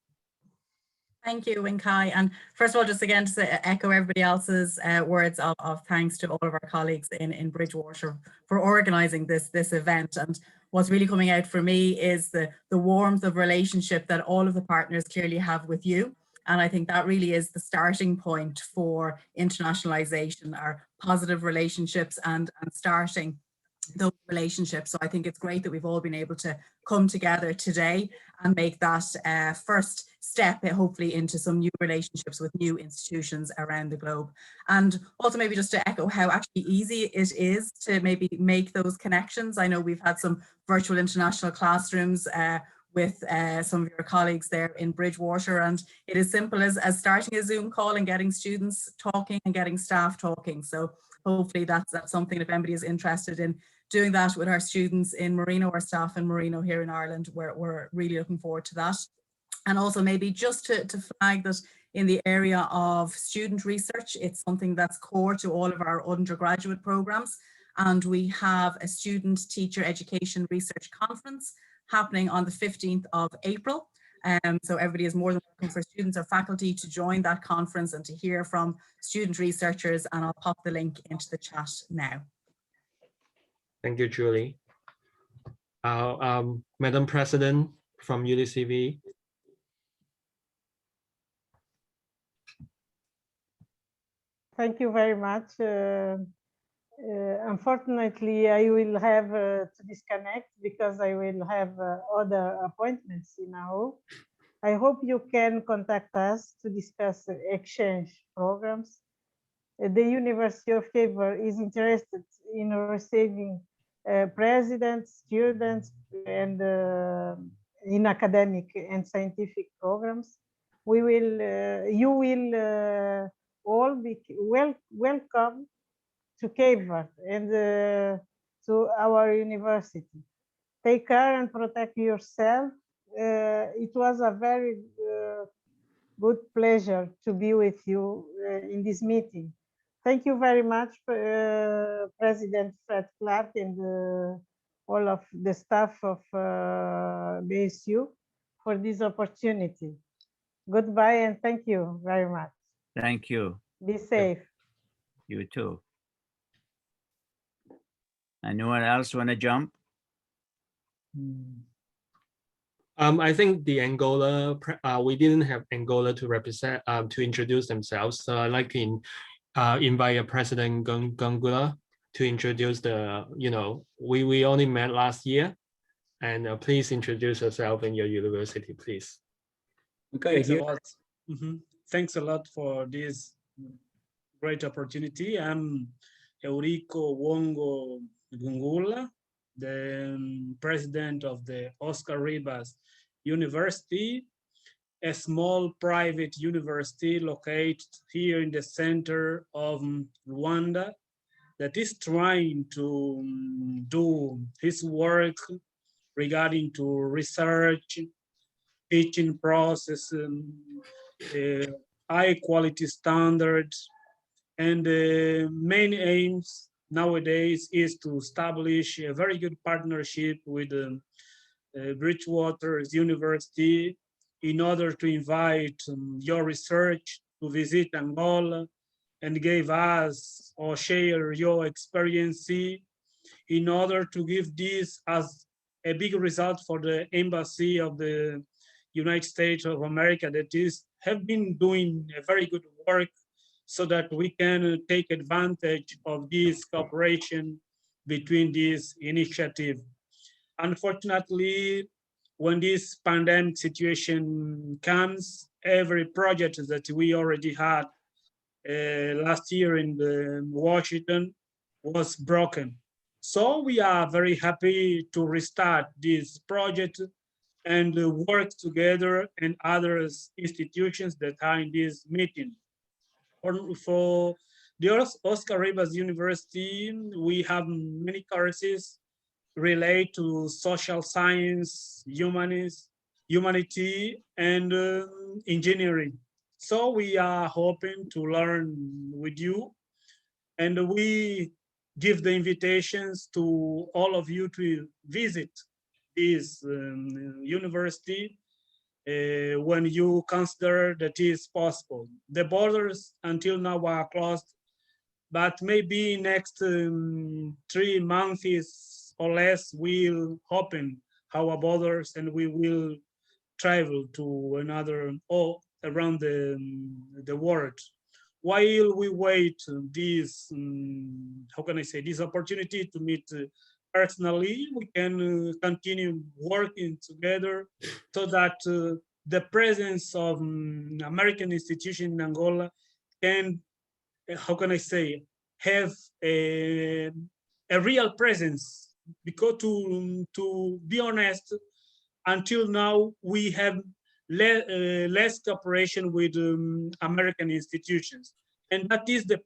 Thank you, Winkai. And first of all, just again to echo everybody else's words of thanks to all of our colleagues in Bridgewater for organizing this event. And what's really coming out for me is the warmth of relationship that all of the partners clearly have with you And I think that really is the starting point for internationalization, our positive relationships and starting those relationships. So I think it's great that we've all been able to come together today and make that first step, hopefully, into some new relationships with new institutions around the globe. And also maybe just to echo how actually easy it is to maybe make those connections. I know we've had some virtual international classrooms with some of your colleagues there in Bridgewater, and it is simple as starting a Zoom call and getting students talking and getting staff talking. So hopefully that's something, if anybody is interested in doing that with our students in Marino, our staff in Marino here in Ireland, we're really looking forward to that. And also maybe just to flag that in the area of student research, it's something that's core to all of our undergraduate programs. And we have a student teacher education research conference happening on the 15th of April. So everybody is more than welcome for students or faculty to join that conference and to hear from student researchers. And I'll pop the link into the chat now. Thank you, Julie. Madam President from UDCV. Thank you very much. Unfortunately, I will have to disconnect because I will have other appointments now. I hope you can contact us to discuss exchange programs. The University of Cape is interested in receiving presidents, students, and in academic and scientific programs. We will, you will all be welcome to Cape Verde and to our university. Take care and protect yourself. It was a very good pleasure to be with you in this meeting. Thank you very much, President Fred Clark and all of the staff of BSU for this opportunity. Goodbye and thank you very much. Thank you. Be safe. You too. Anyone else want to jump? I think the Angola, we didn't have Angola to represent, to introduce themselves. So I'd like to invite President Gongula to introduce the, we only met last year, and please introduce yourself and your university, please. Okay, thanks a lot. Thanks a lot for this great opportunity. I'm Eurico Wongo Gungula, the president of the Oscar Ribas University, a small private university located here in the center of Rwanda that is trying to do his work regarding to research, teaching process, high quality standards, and the main aims nowadays is to establish a very good partnership with Bridgewater University in order to invite your research to visit Angola and give us or share your experience in order to give this as a big result for the embassy of the United States of America that have been doing a very good work so that we can take advantage of this cooperation between this initiative. Unfortunately, when this pandemic situation comes, every project that we already had last year in Washington was broken. So we are very happy to restart this project and work together and other institutions that are in this meeting. For the Oscar Ribas University, we have many courses related to social science, humanity, and engineering. So we are hoping to learn with you, and we give the invitations to all of you to visit this university when you consider that is possible. The borders until now are closed, but maybe next 3 months or less we'll open our borders and we will travel to another or around the world. While we wait this, how can I say, this opportunity to meet personally, we can continue working together so that the presence of American institution in Angola can, how can I say, have a real presence. Because to be honest, until now we have less cooperation with American institutions, and that is the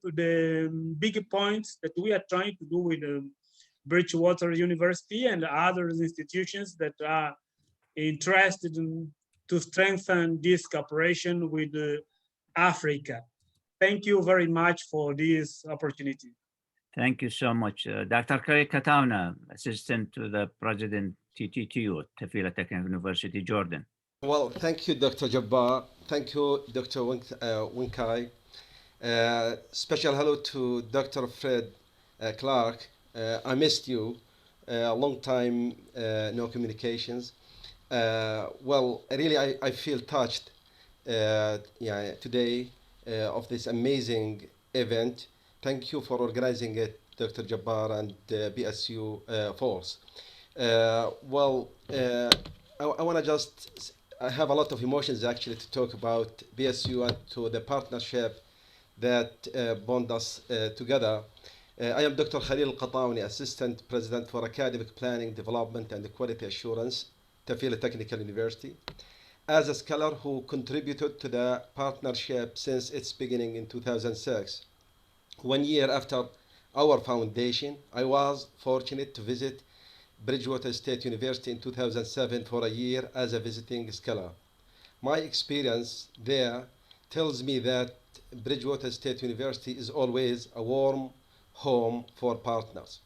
big point that we are trying to do with Bridgewater University and other institutions that are interested in to strengthen this cooperation with Africa. Thank you very much for this opportunity. Thank you so much. Dr. Khalil Katauna, Assistant to the President TTTU, Tafila Technical University, Jordan. Well, thank you, Dr. Jabbar. Thank you, Dr. Winkai. Special hello to Dr. Fred Clark. I missed you. A long time, no communications. Well, really, I feel touched today of this amazing event. Thank you for organizing it, Dr. Jabbar and BSU Force. Well, I want to just, I have a lot of emotions actually to talk about BSU and to the partnership that bond us together. I am Dr. Khalil Qatauni, Assistant President for Academic Planning, Development and Quality Assurance, Tafila Technical University. As a scholar who contributed to the partnership since its beginning in 2006. 1 year after our foundation, I was fortunate to visit Bridgewater State University in 2007 for a year as a visiting scholar. My experience there tells me that Bridgewater State University is always a warm home for partners.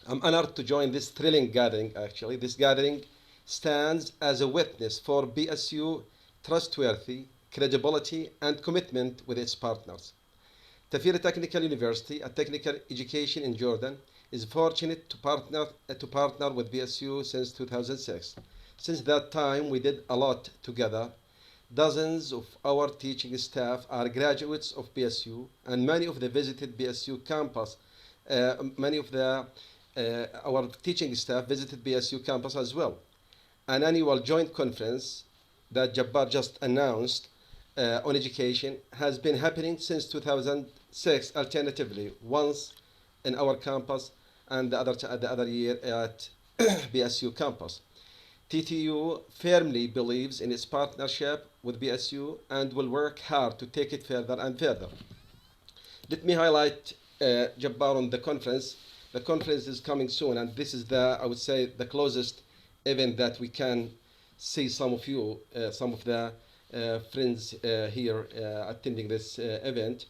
I'm honored to join this thrilling gathering, actually. This gathering stands as a witness for BSU trustworthy, credibility, and commitment with its partners. Tafila Technical University, a technical education in Jordan, is fortunate to partner with BSU since 2006. Since that time, we did a lot together. Dozens of our teaching staff are graduates of BSU, and many of the visited BSU campus. Our teaching staff visited BSU campus as well. An annual joint conference that Jabbar just announced on education has been happening since 2006, alternatively, once in our campus and the other year at BSU campus. TTU firmly believes in its partnership with BSU and will work hard to take it further and further. Let me highlight Jabbar on the conference. The conference is coming soon, and this is I would say, the closest event that we can see some of you, some of the friends here attending this event.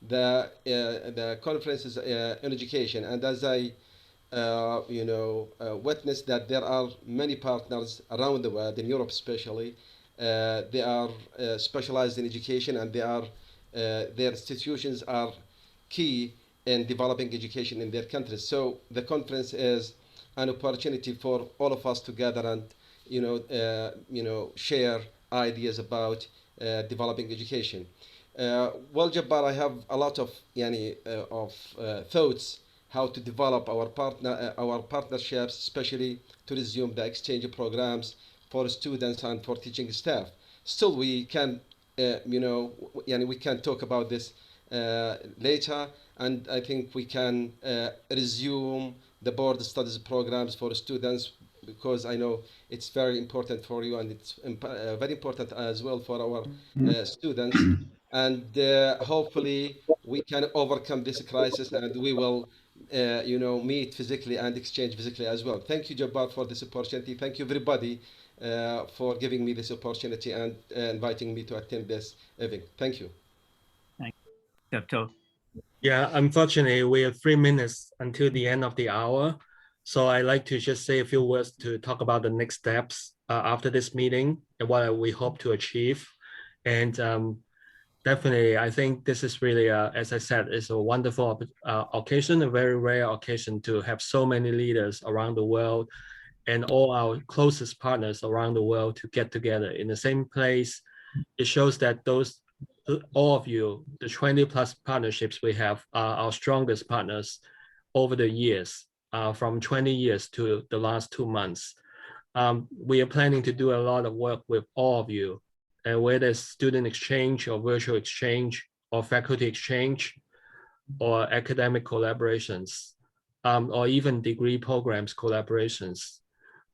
The conference is on education, and as I witnessed that there are many partners around the world, in Europe especially, they are specialized in education, and their institutions are key in developing education in their countries. So the conference is an opportunity for all of us to gather and share ideas about developing education. Well, Jabbar, I have a lot of thoughts how to develop our partnerships, especially to resume the exchange programs for students and for teaching staff. Still, we can we can talk about this later, and I think we can resume the board studies programs for students, because I know it's very important for you, and it's very important as well for our students. And hopefully we can overcome this crisis, and we will meet physically and exchange physically as well. Thank you, Jabbar, for this opportunity. Thank you, everybody, for giving me this opportunity and inviting me to attend this event. Thank you. Thank you, Dr. Yeah, unfortunately, we have 3 minutes until the end of the hour. So I'd like to just say a few words to talk about the next steps after this meeting and what we hope to achieve. And definitely, I think this is really, as I said, it's a wonderful occasion, a very rare occasion to have so many leaders around the world and all our closest partners around the world to get together in the same place it shows that all of you, the 20+ partnerships we have, are our strongest partners over the years, from 20 years to the last 2 months. We are planning to do a lot of work with all of you, and whether it's student exchange or virtual exchange or faculty exchange or academic collaborations, or even degree programs collaborations.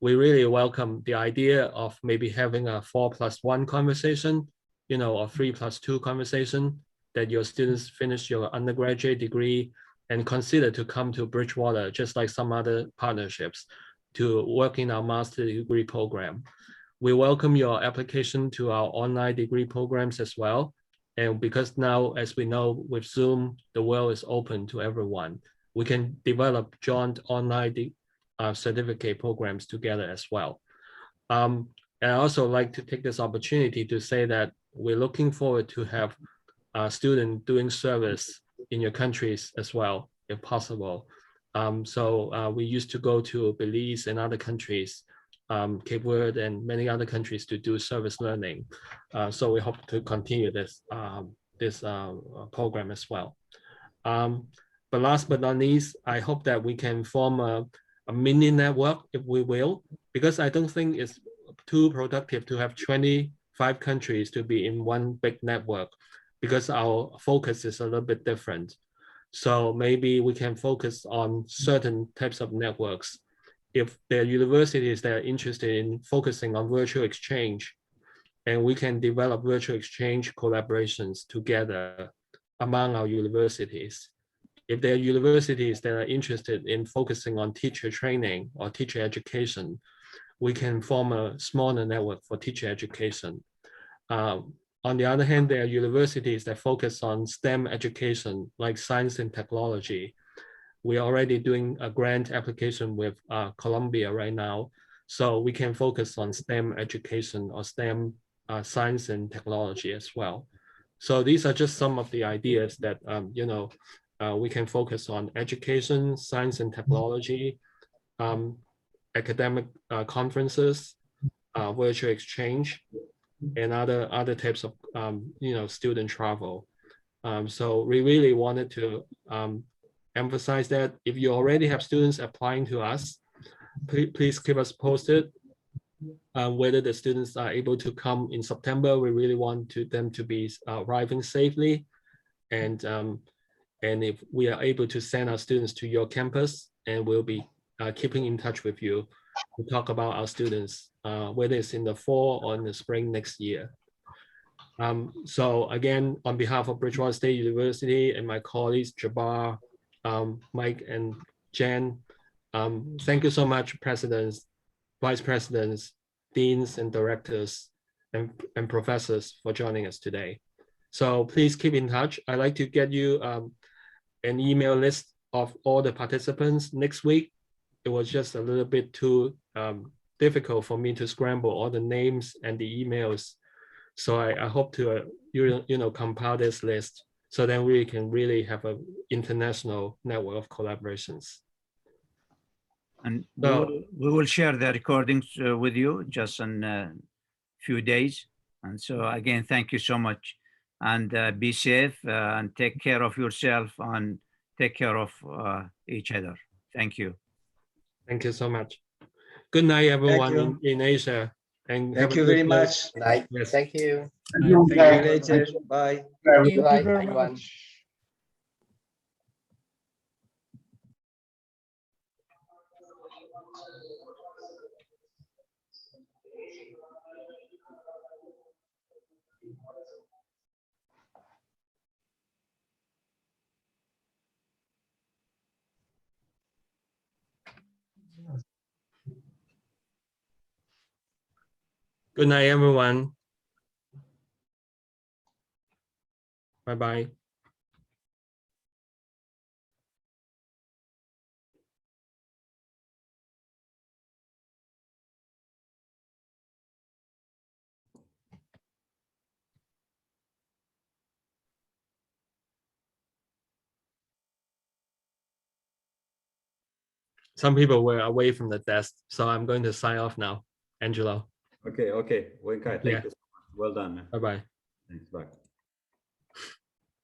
We really welcome the idea of maybe having a 4+1 conversation, or 3+2 conversation, that your students finish your undergraduate degree and consider to come to Bridgewater, just like some other partnerships, to work in our master degree program. We welcome your application to our online degree programs as well. And because now, as we know, with Zoom, the world is open to everyone. We can develop joint online certificate programs together as well. And I also like to take this opportunity to say that we're looking forward to have students doing service in your countries as well, if possible. So we used to go to Belize and other countries, Cape Verde and many other countries, to do service learning. So we hope to continue this program as well. But last but not least, I hope that we can form a mini network, if we will, because I don't think it's too productive to have 25 countries to be in one big network, because our focus is a little bit different. So maybe we can focus on certain types of networks. If there are universities that are interested in focusing on virtual exchange, and we can develop virtual exchange collaborations together among our universities. If there are universities that are interested in focusing on teacher training or teacher education, we can form a smaller network for teacher education. On the other hand, there are universities that focus on STEM education, like science and technology. We are already doing a grant application with Colombia right now, so we can focus on STEM education or STEM science and technology as well. So these are just some of the ideas that we can focus on: education, science and technology, academic conferences, virtual exchange, and other types of student travel. So we really wanted to emphasize that if you already have students applying to us, please keep us posted whether the students are able to come in September. We really want them to be arriving safely, and if we are able to send our students to your campus, and we'll be keeping in touch with you to talk about our students, whether it's in the fall or in the spring next year. So again, on behalf of Bridgewater State University and my colleagues, Jabbar, Mike and Jen, thank you so much, presidents, vice presidents, deans and directors, and professors for joining us today. So please keep in touch. I'd like to get you an email list of all the participants next week. It was just a little bit too difficult for me to scramble all the names and the emails. So I hope to compile this list, so then we can really have an international network of collaborations. And we will share the recordings with you just in a few days. And so again, thank you so much, and be safe and take care of yourself and take care of each other. Thank you. Thank you so much. Good night, everyone in Asia. And thank you very much. Night. Yes. Thank you. See you later. Bye. Thank you very much. Good night, everyone. Bye-bye. Some people were away from the desk, so I'm going to sign off now. Angelo. Okay, Wenkai, thank you so much. Well done. Bye-bye. Thanks. Bye.